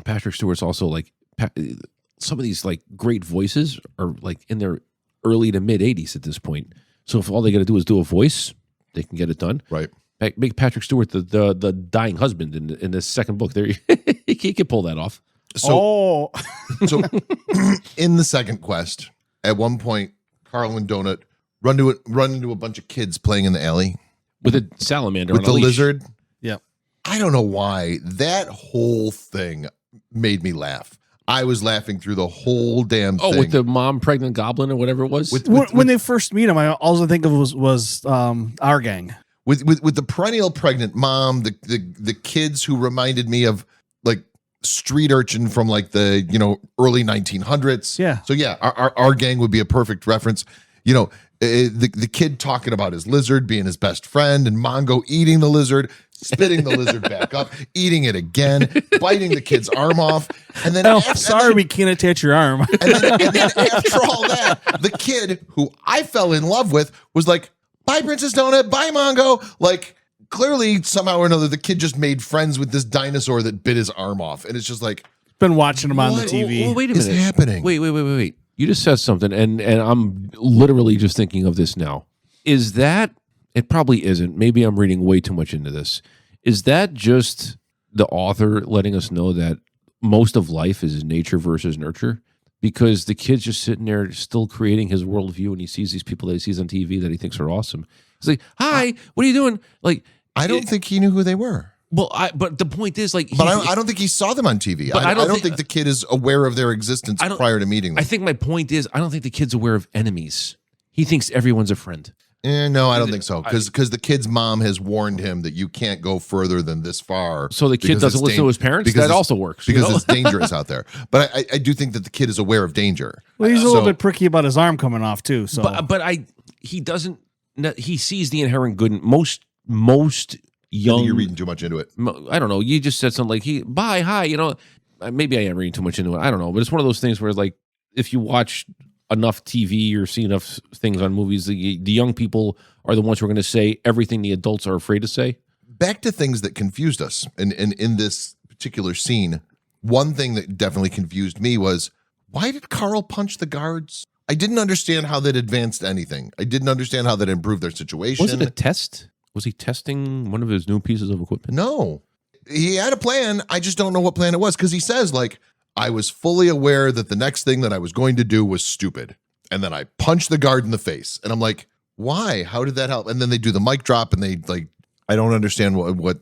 Patrick Stewart's also like some of these like great voices are like in their early to mid 80s at this point. So if all they got to do is do a voice, they can get it done. Right. Make Patrick Stewart the dying husband in the second book. There, he can pull that off. So in the second quest, at one point, Carl and Donut run into a bunch of kids playing in the alley with a salamander with on a the leash. lizard. Yep. I don't know why that whole thing made me laugh. I was laughing through the whole damn thing. Oh, with the mom pregnant goblin or whatever it was. When they first meet him, all I think of was our gang. With the perennial pregnant mom, the kids who reminded me of like street urchin from like the early 1900s. Yeah. So yeah, our gang would be a perfect reference. The kid talking about his lizard being his best friend, and Mongo eating the lizard, spitting the lizard back up, eating it again, biting the kid's arm off, and then we can't attach your arm. and then after all that, the kid who I fell in love with was like, "Bye, Princess Donut. Bye, Mongo." Like, clearly, somehow or another, the kid just made friends with this dinosaur that bit his arm off, and it's just like, been watching him on the what TV. Oh, wait a minute. is happening? Wait. You just said something, and I'm literally just thinking of this now. Is that, it probably isn't, maybe I'm reading way too much into this. Is that just the author letting us know that most of life is nature versus nurture? Because the kid's just sitting there still creating his worldview, and he sees these people that he sees on TV that he thinks are awesome. He's like, "Hi, what are you doing?" Like, I don't think he knew who they were. Well, but the point is, like, but I don't think he saw them on TV. I don't think the kid is aware of their existence prior to meeting them. I think my point is, I don't think the kid's aware of enemies. He thinks everyone's a friend. No, I don't think so. Because the kid's mom has warned him that you can't go further than this far. So the kid doesn't listen to his parents? That also works. Because it's dangerous out there. But I do think that the kid is aware of danger. Well, he's a little bit pricky about his arm coming off too. So, he doesn't. He sees the inherent good in most young. You're reading too much into it. I don't know. You just said something like bye, hi. Maybe I am reading too much into it. I don't know. But it's one of those things where, like, if you watch enough TV or see enough things on movies, the young people are the ones who are going to say everything the adults are afraid to say. Back to things that confused us, and in this particular scene, one thing that definitely confused me was, why did Carl punch the guards? I didn't understand how that advanced anything. I didn't understand how that improved their situation. Was it a test? Was he testing one of his new pieces of equipment? No. He had a plan. I just don't know what plan it was, because he says, like, I was fully aware that the next thing that I was going to do was stupid. And then I punched the guard in the face. And I'm like, why? How did that help? And then they do the mic drop, and they, like, I don't understand what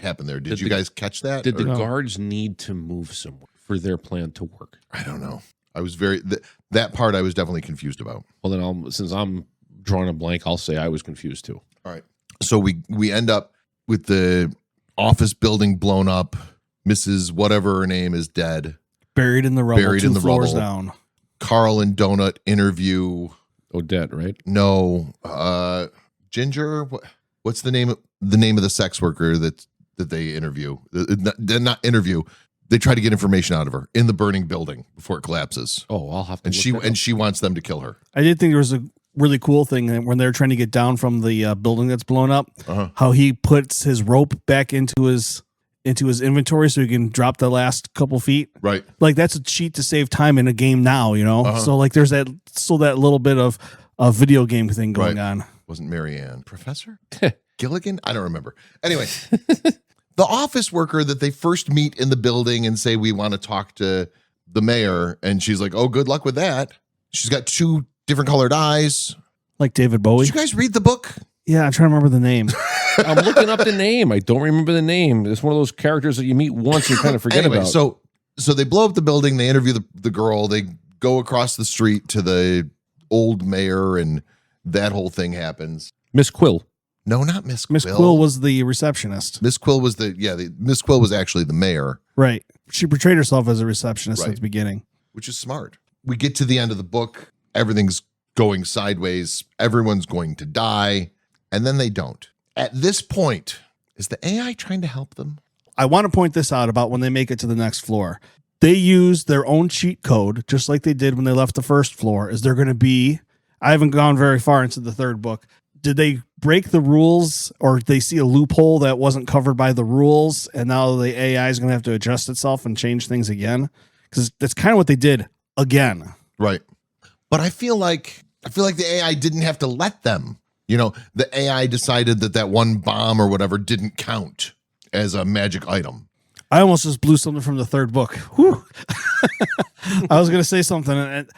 happened there. Did you guys catch that? Did the guards need to move somewhere for their plan to work? I don't know. I was that part I was definitely confused about. Well, then since I'm drawing a blank, I'll say I was confused too. All right. So we end up with the office building blown up. Mrs. whatever her name is dead. Buried in the rubble. Two floors down. Carl and Donut interview Odette, right? No. Ginger. What's the name of the sex worker that they interview? Not interview. They try to get information out of her in the burning building before it collapses. Oh, I'll have to. And she wants them to kill her. I did think there was a really cool thing when they're trying to get down from the building that's blown up. How he puts his rope back into his inventory so he can drop the last couple feet. Right. Like, that's a cheat to save time in a game now, So like there's that little bit of a video game thing going on. Wasn't Marianne Professor Gilligan? I don't remember. Anyway, the office worker that they first meet in the building and say, we want to talk to the mayor. And she's like, oh, good luck with that. She's got 2 different colored eyes. Like David Bowie. Did you guys read the book? Yeah, I'm trying to remember the name. I'm looking up the name. I don't remember the name. It's one of those characters that you meet once and kind of forget about. So they blow up the building. They interview the girl. They go across the street to the old mayor, and that whole thing happens. Miss Quill. No, not Miss Quill. Miss Quill was the receptionist. Miss Quill was Miss Quill was actually the mayor. Right. She portrayed herself as a receptionist at the beginning. Which is smart. We get to the end of the book. Everything's going sideways. Everyone's going to die. And then they don't. At this point, is the AI trying to help them? I want to point this out about when they make it to the next floor. They use their own cheat code, just like they did when they left the first floor. Is there going to be, I haven't gone very far into the third book. Did they break the rules, or did they see a loophole that wasn't covered by the rules, and now the AI is going to have to adjust itself and change things again? Because that's kind of what they did again. Right. But I feel like the AI didn't have to let them. You know, the AI decided that one bomb or whatever didn't count as a magic item. I almost just blew something from the third book. Whew. I was going to say something, and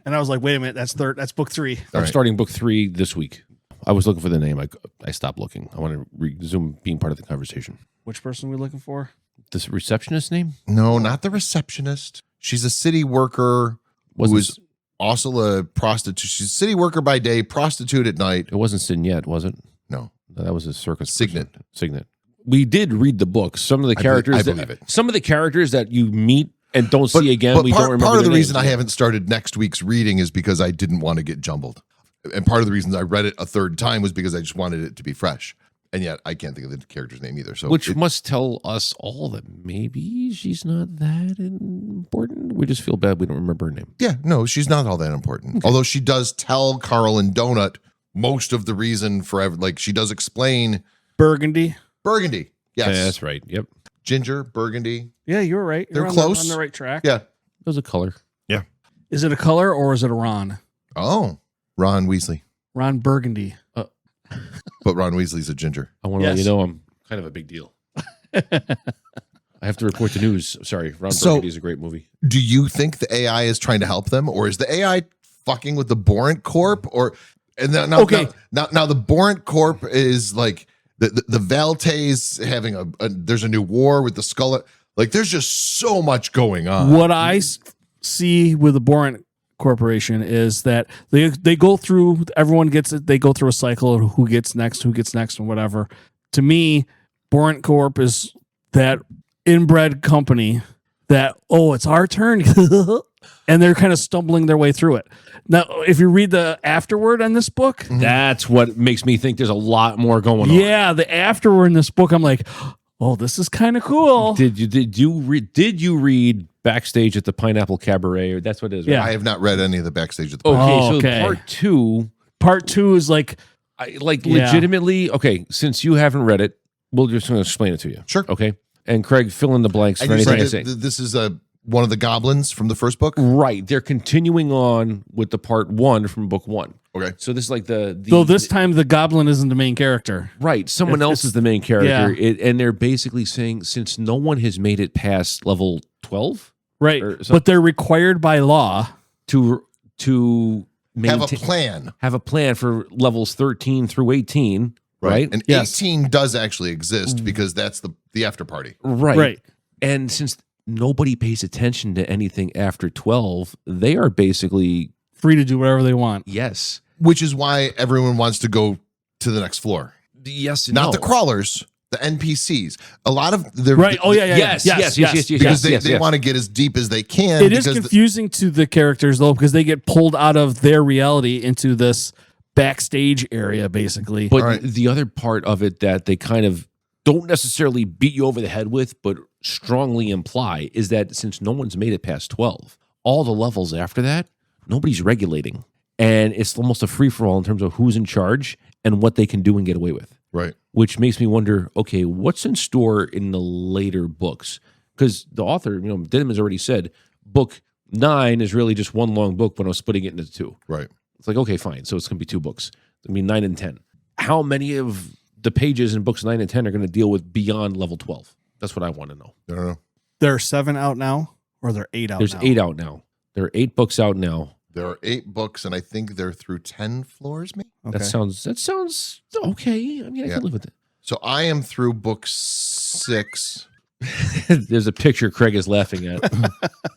I was like, wait a minute, that's book 3. I'm starting book 3 this week. I was looking for the name. I stopped looking. I want to resume being part of the conversation. Which person are we looking for? This receptionist name? No, not the receptionist. She's a city worker who is also a prostitute. She's a city worker by day, prostitute at night. It wasn't Signet, was it? No. That was a circus. Signet. Signet. We did read the book. Some of the characters, I believe it. Some of the characters that you meet and don't see again, we don't remember. Part of the their reason names. I haven't started next week's reading is because I didn't want to get jumbled. And part of the reason I read it a third time was because I just wanted it to be fresh. And yet I can't think of the character's name either. So Which must tell us all that maybe she's not that important. We just feel bad we don't remember her name. yeah, no, she's not all that important. Okay. Although she does tell Carl and Donut most of the reason for like she does explain Burgundy. Burgundy. Yes. Yeah, that's right. Yep. Ginger, Burgundy. Yeah, you're right. They're You're close. on the right track. Yeah. It was a color. Yeah. Is it a color or is it a Ron? Oh, Ron Weasley. Ron Burgundy. But Ron Weasley's a ginger. I want to let you know I'm kind of a big deal. I have to report the news. Sorry, Ron Burgundy is a great movie. Do you think the AI is trying to help them, or is the AI fucking with the Borant Corp? Or and now the Borant Corp is like the Valte's having there's a new war with the Skull. Like there's just so much going on. What I see with the Borant Corporation is that they go through, everyone gets it, they go through a cycle of who gets next, and whatever. To me, Borant Corp is that inbred company that, it's our turn. And they're kind of stumbling their way through it. Now, if you read the afterword on this book, that's what makes me think there's a lot more going on. Yeah, the afterword in this book, I'm like, this is kind of cool. Did you read Backstage at the Pineapple Cabaret? Or that's what it is, right? Yeah. I have not read any of the backstage of the Part 2 is like legitimately, okay, since you haven't read it, we'll just explain it to you. Sure. Okay. And Craig, fill in the blanks for anything I say. This is one of the goblins from the first book? Right. They're continuing on with the part 1 from book 1. Okay. So this is like though this time the goblin isn't the main character. Right. Someone else is the main character. Yeah. And they're basically saying, since no one has made it past level 12. Right. But they're required by law to have a plan for levels 13 through 18. Right. And 18 does actually exist because that's the after party. Right. And since nobody pays attention to anything after 12, they are basically free to do whatever they want. Yes. Which is why everyone wants to go to the next floor. Yes. Not the crawlers, the NPCs. A lot of the right. Yes. Because they want to get as deep as they can. It is confusing to the characters though, because they get pulled out of their reality into this backstage area, basically. But the other part of it that they kind of don't necessarily beat you over the head with, but strongly imply, is that since no one's made it past 12, all the levels after that, nobody's regulating. And it's almost a free-for-all in terms of who's in charge and what they can do and get away with. Right. Which makes me wonder, okay, what's in store in the later books? Because the author, Denham has already said, book 9 is really just one long book, but I'm splitting it into 2. Right. It's like, okay, fine. So it's going to be 2 books. It's going to be 9 and 10. How many of the pages in books 9 and 10 are going to deal with beyond level 12? That's what I want to know. I don't know. There are 7 out now, or there are 8 out now? There's 8 out now. There are 8 books out now. There are 8 books, and I think they're through 10 floors, maybe? Okay. That sounds okay. I mean, I can live with it. So I am through book 6. There's a picture Craig is laughing at.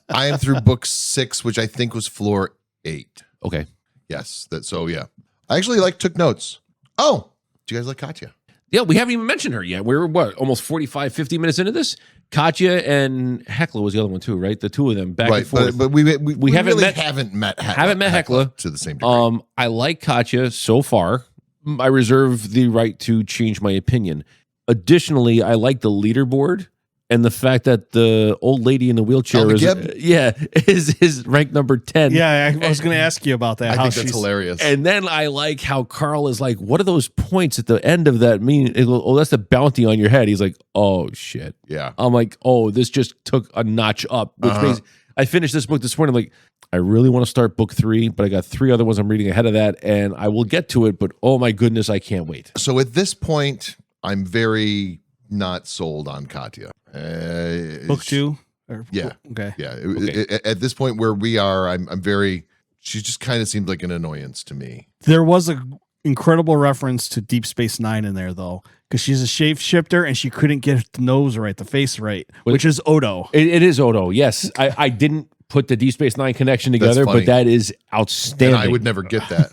I am through book 6, which I think was floor 8. Okay. Yes. I actually took notes. Oh, do you guys like Katya? Yeah, we haven't even mentioned her yet. We're almost 45, 50 minutes into this. Katya and Hecla was the other one too, right? The two of them back and forth. But we haven't really haven't met Hecla. Haven't met Hecla to the same degree. I like Katya so far. I reserve the right to change my opinion. Additionally, I like the leaderboard and the fact that the old lady in the wheelchair is ranked number 10. Yeah, I was going to ask you about that. I think that's hilarious. And then I like how Carl is like, what are those points at the end of that mean? Oh, that's the bounty on your head. He's like, oh, shit. Yeah. I'm like, oh, this just took a notch up, which means I finished this book this morning. Like, I really want to start book 3, but I got 3 other ones I'm reading ahead of that, and I will get to it. But oh my goodness, I can't wait. So at this point, I'm very not sold on Katya. Book 2. Yeah. Okay. Yeah. Okay. At this point where we are, I'm very. She just kind of seemed like an annoyance to me. There was a incredible reference to Deep Space Nine in there, though, because she's a shapeshifter and she couldn't get the nose right, the face right, which is Odo. It is Odo. Yes, I didn't put the Deep Space Nine connection together, but that is outstanding. And I would never get that.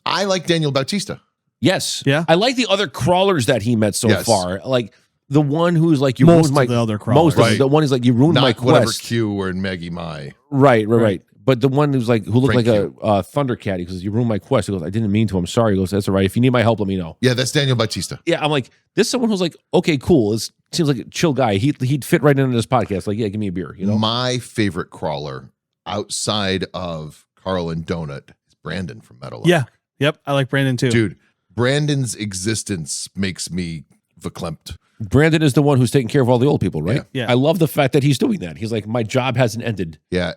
I like Daniel Bautista. Yes. Yeah. I like the other crawlers that he met so Yes. far. Like the one who's like, you Most ruined my of the other crawlers. most of Right. the one is like, you ruined Not my whatever quest. Q or Maggie Mai. Right. But the one who's like, who looked Frank like a Thundercat, he goes, you ruined my quest. He goes, I didn't mean to. I'm sorry. He goes, that's all right. If you need my help, let me know. Yeah, that's Daniel Bautista. Yeah, I'm like, this is someone who's like, okay, cool. It seems like a chill guy. He'd fit right into this podcast. Like, yeah, give me a beer. You know, My favorite crawler outside of Carl and Donut is Brandon from Metal. Yeah. Yep. I like Brandon too. Dude, Brandon's existence makes me verklempt. Brandon is the one who's taking care of all the old people, right? Yeah. I love the fact that he's doing that. He's like, my job hasn't ended. Yeah.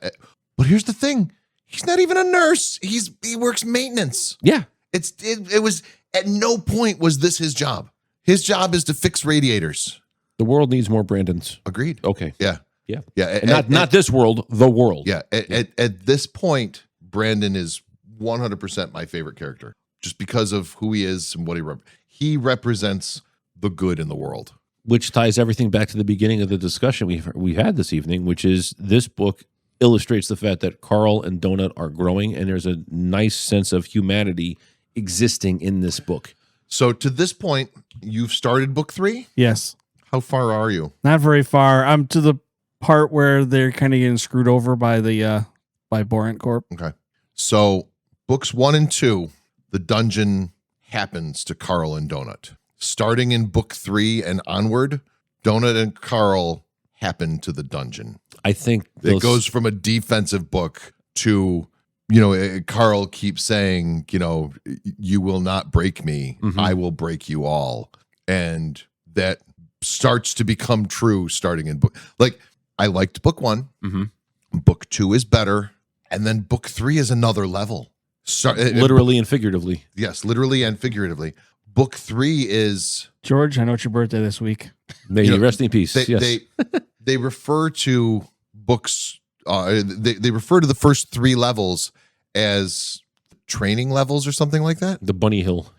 But here's the thing. He's not even a nurse. He works maintenance. Yeah. It was at no point was this his job. His job is to fix radiators. The world needs more Brandons. Agreed. Okay. Yeah. Yeah. Yeah. And not this world, the world. Yeah. At this point, Brandon is 100% my favorite character just because of who he is and what he represents the good in the world. Which ties everything back to the beginning of the discussion we had this evening, which is this book illustrates the fact that Carl and Donut are growing, and there's a nice sense of humanity existing in this book. So to this point, you've started book 3. Yes. How far are you? Not very far. I'm to the part where they're kind of getting screwed over by the by Borant Corp. Okay. So books 1 and 2, the dungeon happens to Carl and Donut. Starting in book 3 and onward, Donut and Carl happen to the dungeon. I think It goes from a defensive book to, Carl keeps saying, you will not break me. Mhm. I will break you all. And that starts to become true starting in book. Like, I liked book 1. Mhm. Book 2 is better. And then book 3 is another level. literally and figuratively. Yes, literally and figuratively. Book 3 is George, I know it's your birthday this week. May you rest in peace. they refer to books. They refer to the first 3 levels as training levels or something like that. The Bunny Hill.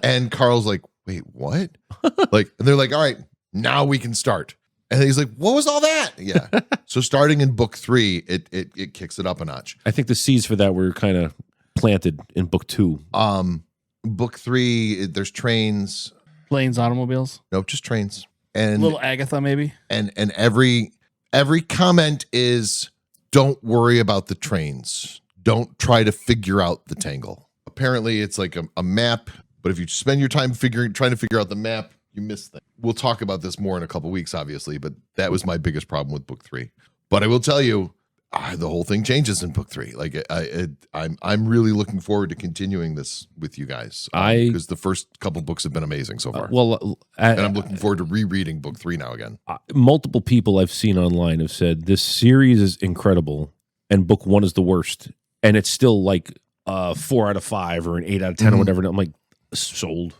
And Carl's like, "Wait, what?" And they're like, "All right, now we can start." And he's like, "What was all that?" Yeah. So starting in book 3, it kicks it up a notch. I think the seeds for that were kind of planted in book 2. Book 3, there's trains. Planes, automobiles. No, just trains. And Little Agatha, maybe. and every comment is, don't worry about the trains. Don't try to figure out the tangle. Apparently it's like a map, but if you spend your time trying to figure out the map, you miss things. We'll talk about this more in a couple weeks, obviously, but that was my biggest problem with book 3. But I will tell you, the whole thing changes in book 3. Like I'm really looking forward to continuing this with you guys because the first couple books have been amazing so far. And I'm looking forward to rereading book 3 now again. Multiple people I've seen online have said this series is incredible and book 1 is the worst, and it's still like 4 out of 5 or an 8 out of 10 or whatever. And I'm like, sold.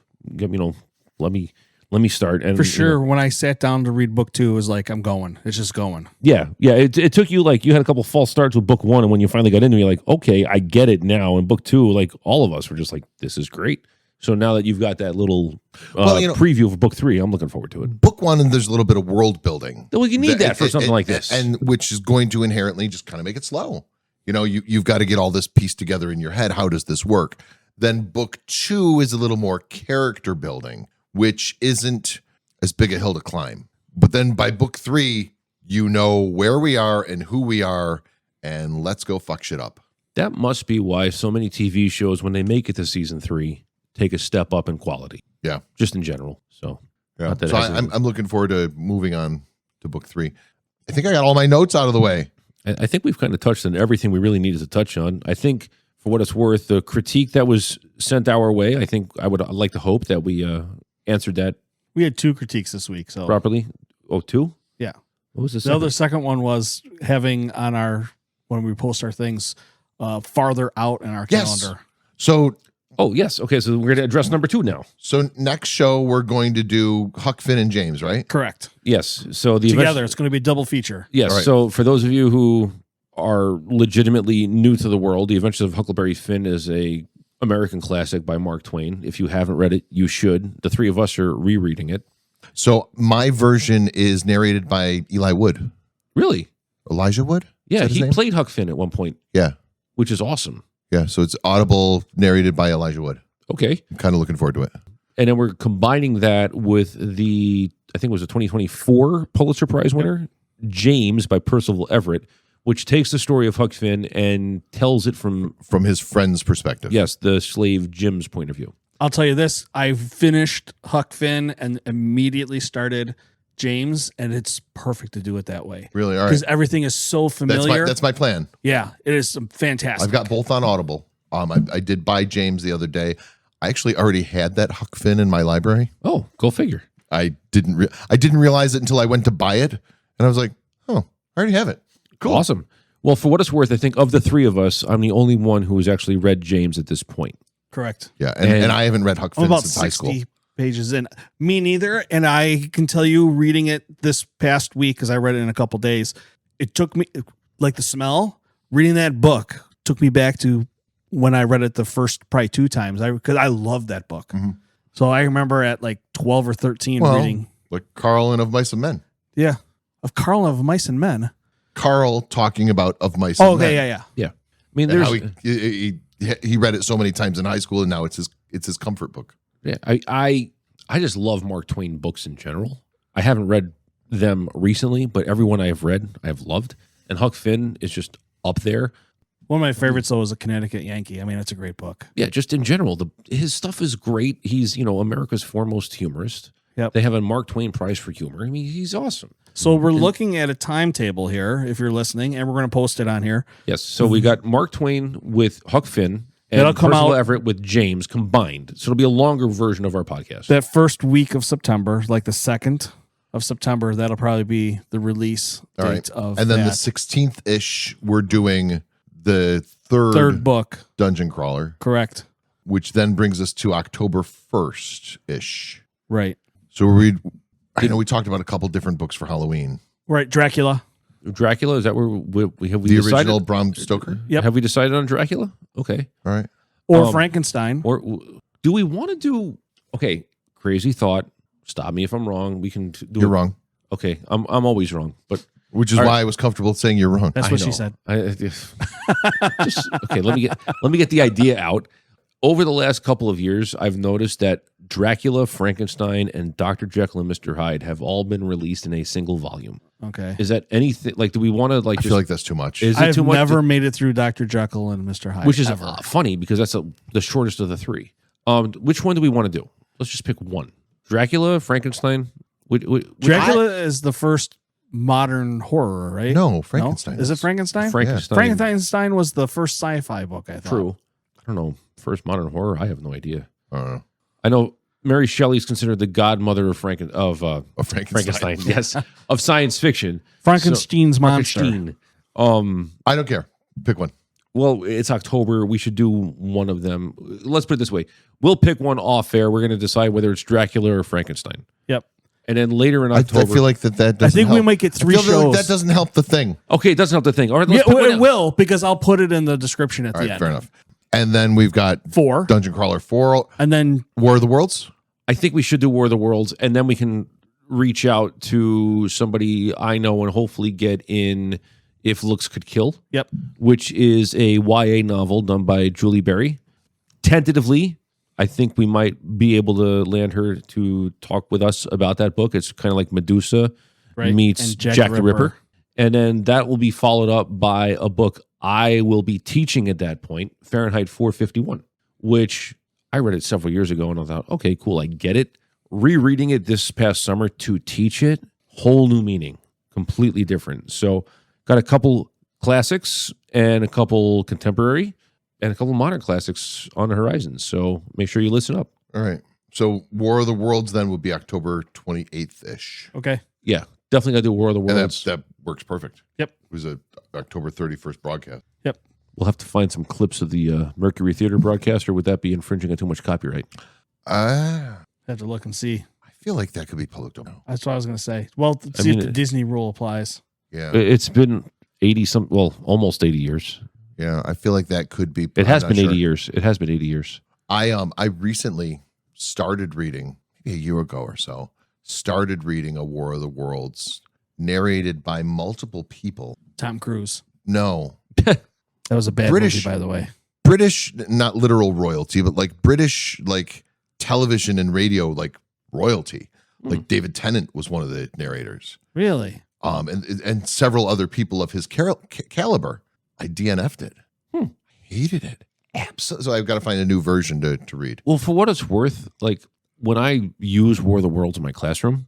Let me start. And For sure, when I sat down to read book 2, it was like, I'm going. It's just going. Yeah. It took you you had a couple false starts with book 1, and when you finally got into it, you're like, okay, I get it now. And book 2, like all of us were just like, this is great. So now that you've got that little preview for book 3, I'm looking forward to it. Book 1, and there's a little bit of world building. Well, you need that for something like this, and which is going to inherently just kind of make it slow. You've got to get all this pieced together in your head. How does this work? Then book 2 is a little more character building, which isn't as big a hill to climb. But then by book 3, you know where we are and who we are, and let's go fuck shit up. That must be why so many TV shows, when they make it to season 3, take a step up in quality. Yeah. Just in general. So, yeah. So I'm looking forward to moving on to book 3. I think I got all my notes out of the way. I think we've kind of touched on everything we really needed to touch on. I think, for what it's worth, the critique that was sent our way, I think I would like to hope that we answered that We had 2 critiques this week. So properly. Oh, 2? Yeah. What was the The second? other second one was having on our, when we post our things, farther out in our Yes. calendar. So Oh, yes. Okay, so we're going to address number 2 now. so next show we're going to do Huck Finn and James, right? Correct. Yes. So the Together, it's going to be a double feature. Yes. All right. So for those of you who are legitimately new to the world, The Adventures of Huckleberry Finn is a American classic by Mark Twain. If you haven't read it, you should. The three of us are rereading it. So my version is narrated by Eli Wood. Really? Elijah Wood? Yeah, that his he name? played Huck Finn at one point, Yeah. which is awesome. Yeah. So it's audible, narrated by Elijah Wood. Okay. I'm kind of looking forward to it. And then we're combining that with the, I think it was a 2024 Pulitzer Prize winner, James by Percival Everett, which takes the story of Huck Finn and tells it from, From his friend's perspective. yes, the slave Jim's point of view. I'll tell you this. I finished Huck Finn and immediately started James, and it's perfect to do it that way. Really? All right. Because everything is so familiar. That's my plan. Yeah, it is fantastic. I've got both on Audible. I did buy James the other day. I actually already had that Huck Finn in my library. Oh, go figure. I didn't realize it until I went to buy it, and I was like, "Oh, I already have it. Cool, Awesome. Well, for what it's worth, I think of the three of us, I'm the only one who has actually read James at this point. Correct. Yeah, and I haven't read Huck I'm Finn about since high school. 60 pages in. Me neither. And I can tell you, reading it this past week, because I read it in a couple days, it took me, like the smell, reading that book took me back to when I read it the first probably 2 times. Because I loved that book. Mhm. So I remember at like 12 or 13 Well, reading. like Carl and Of Mice and Men. Yeah. Of Carl of Mice and Men. Carl talking about Of Mice Oh, and okay. Men. Yeah. Yeah. I mean, And there's, how he read it so many times in high school, and now it's his comfort book. yeah, I just love Mark Twain books in general. I haven't read them recently, but everyone I have read, I have loved. And Huck Finn is just up there. One of my favorites, though, is A Connecticut Yankee. I mean, it's a great book. Yeah, just in general, his stuff is great. He's, America's foremost humorist. Yep. They have a Mark Twain Prize for Humor. I mean, he's awesome. So we're looking at a timetable here, if you're listening, and we're going to post it on here. Yes. So we got Mark Twain with Huck Finn and That'll come Percival out- Everett with James combined. So it'll be a longer version of our podcast. That first week of September, like the 2nd of September, that'll probably be the release All date right, of and then the that 16th ish, we're doing the third book. Dungeon Crawler, Correct. which then brings us to October 1st ish. Right. So I know we talked about a couple different books for Halloween. Right. Dracula. Dracula, is that where we have we The decided? original Bram Stoker. Yep. Have we decided on Dracula? Okay. All right. Or Frankenstein. Or do we want to do? Okay, crazy thought. Stop me if I'm wrong. We can do. You're wrong, Okay, I'm always wrong, but which is All right. why I was comfortable saying you're wrong. That's I what she know. said. Just okay. Let me get the idea out. Over the last couple of years, I've noticed that Dracula, Frankenstein, and Dr. Jekyll and Mr. Hyde have all been released in a single volume. Okay. Is that anything? Like, do we want to like? I feel like that's too much. Is it I've too much? never made it through Dr. Jekyll and Mr. Hyde. Which is ever. funny because that's the shortest of the three. Which one do we want to do? Let's just pick one. Dracula, Frankenstein. Dracula is the first modern horror, right? No, Frankenstein. Is it Frankenstein? Frankenstein. Frankenstein was the first sci-fi book, I thought. True. I don't know. First modern horror. I have no idea. I don't know. I know Mary Shelley's considered the godmother of Frankenstein. Frankenstein. Yes, of science fiction. Frankenstein's monster. Frankenstein. I don't care. Pick one. Well, it's October. We should do one of them. Let's put it this way: we'll pick one off air. We're going to decide whether it's Dracula or Frankenstein, Yep. and then later in I October, feel like that doesn't I think we help. might get 3 I feel like shows. that doesn't help the thing. okay, it doesn't help the thing. All right, Yeah, let's pick one it out. will, because I'll put it in the description at All the right, end. fair enough. And then we've got 4. Dungeon Crawler 4, And then War of the Worlds. I think we should do War of the Worlds, and then we can reach out to somebody I know and hopefully get in If Looks Could Kill, yep. which is a YA novel done by Julie Berry. Tentatively, I think we might be able to land her to talk with us about that book. It's kind of like Medusa Right. meets And Jack the Ripper. And then that will be followed up by a book I will be teaching at that point, Fahrenheit 451, which I read it several years ago and I thought, okay, cool, I get it. Rereading it this past summer to teach it, whole new meaning, completely different. So got a couple classics and a couple contemporary and a couple modern classics on the horizon. So make sure you listen up. All right. So War of the Worlds then would be October 28th-ish. Okay. Yeah. Definitely got to do War of the And Worlds. that works perfect. Yep. It was a October 31st broadcast. Yep. We'll have to find some clips of the Mercury Theater broadcast, or would that be infringing on too much copyright? I Have to look and see. feel like that could be public domain. That's what I was going to say. Well, I see mean, if the Disney rule applies. Yeah. It's been 80 almost 80 years. Yeah. I feel like that could be. It has I'm not been 80 sure. years. It has been 80 years. I recently started reading, maybe a year ago or so, started reading A War of the Worlds narrated by multiple people. Tom Cruise. No. That was a bad British- movie, by the way. British, not literal royalty, but like British, like television and radio, like royalty. Like David Tennant was one of the narrators. Really? And several other people of his caliber. I DNF'd it. Hated it. Absolutely. So I've got to find a new version to read. Well, for what it's worth, like when I use War of the Worlds in my classroom,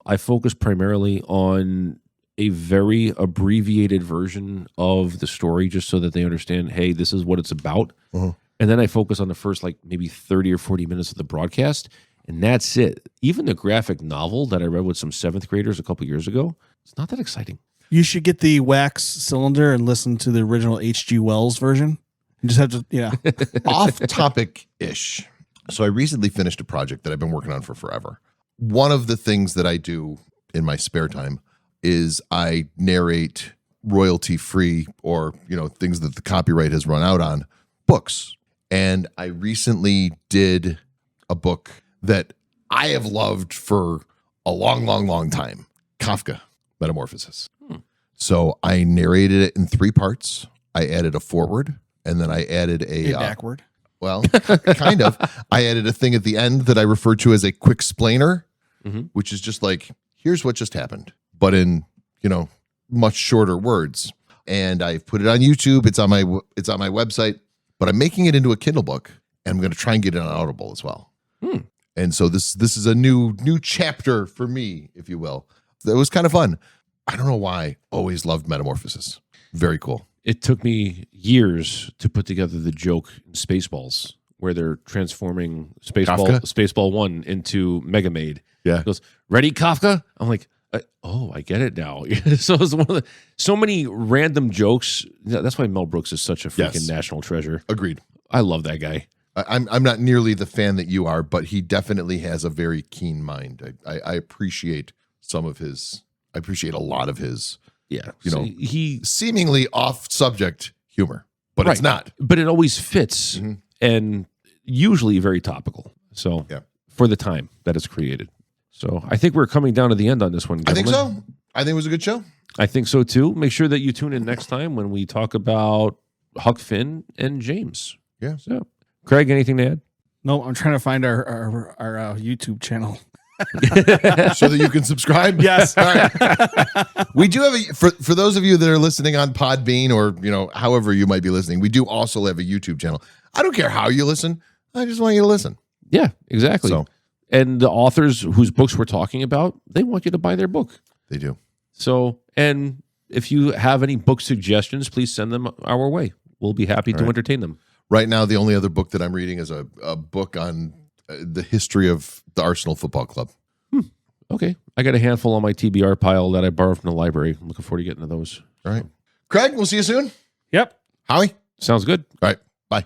I focus primarily on a very abbreviated version of the story just so that they understand, hey, this is what it's about. And then I focus on the first like maybe 30 or 40 minutes of the broadcast, and that's it. Even the graphic novel that I read with some 7th graders a couple years ago, it's not that exciting. You should get the wax cylinder and listen to the original H.G. Wells version. You just have to, yeah. Off topic ish. So I recently finished a project that I've been working on for forever. One of the things that I do in my spare time is I narrate royalty free or, things that the copyright has run out on books. And I recently did a book that I have loved for a long, long, long time. Kafka, Metamorphosis. So I narrated it in 3 parts. I added a foreword, and then I added a backward. Well, kind of. I added a thing at the end that I refer to as a quick explainer, which is just like, here's what just happened, but in, much shorter words. And I've put it on YouTube. It's on my website, but I'm making it into a Kindle book, and I'm going to try and get it on Audible as well. And so this is a new chapter for me, if you will. That was kind of fun. I don't know why. Always loved Metamorphosis. Very cool. It took me years to put together the joke in Spaceballs, where they're transforming Spaceball 1 into Mega Maid. Yeah. He goes, ready, Kafka? I'm like, I get it now. So it's one of the so many random jokes. That's why Mel Brooks is such a freaking national treasure. Agreed. I love that guy. I'm not nearly the fan that you are, but he definitely has a very keen mind. I appreciate some of his. I appreciate a lot of his. Yeah, he seemingly off subject humor, but it's not. But it always fits, and usually very topical. So for the time that it's created. So I think we're coming down to the end on this one, gentlemen. I think so. I think it was a good show. I think so too. Make sure that you tune in next time when we talk about Huck Finn and James. Yeah. So, Craig, anything to add? No, I'm trying to find our YouTube channel. So that you can subscribe. Yes. All right. We do have for those of you that are listening on Podbean or however you might be listening, we do also have a YouTube channel. I don't care how you listen. I just want you to listen. Yeah, exactly. So, and the authors whose books we're talking about, they want you to buy their book. they do. So, and if you have any book suggestions, please send them our way. We'll be happy to entertain them. Right now, the only other book that I'm reading is a book on the history of the Arsenal Football Club. Okay. I got a handful on my TBR pile that I borrowed from the library. I'm looking forward to getting to those. All right. Craig, we'll see you soon. Yep. Howie? Sounds good. All right. Bye.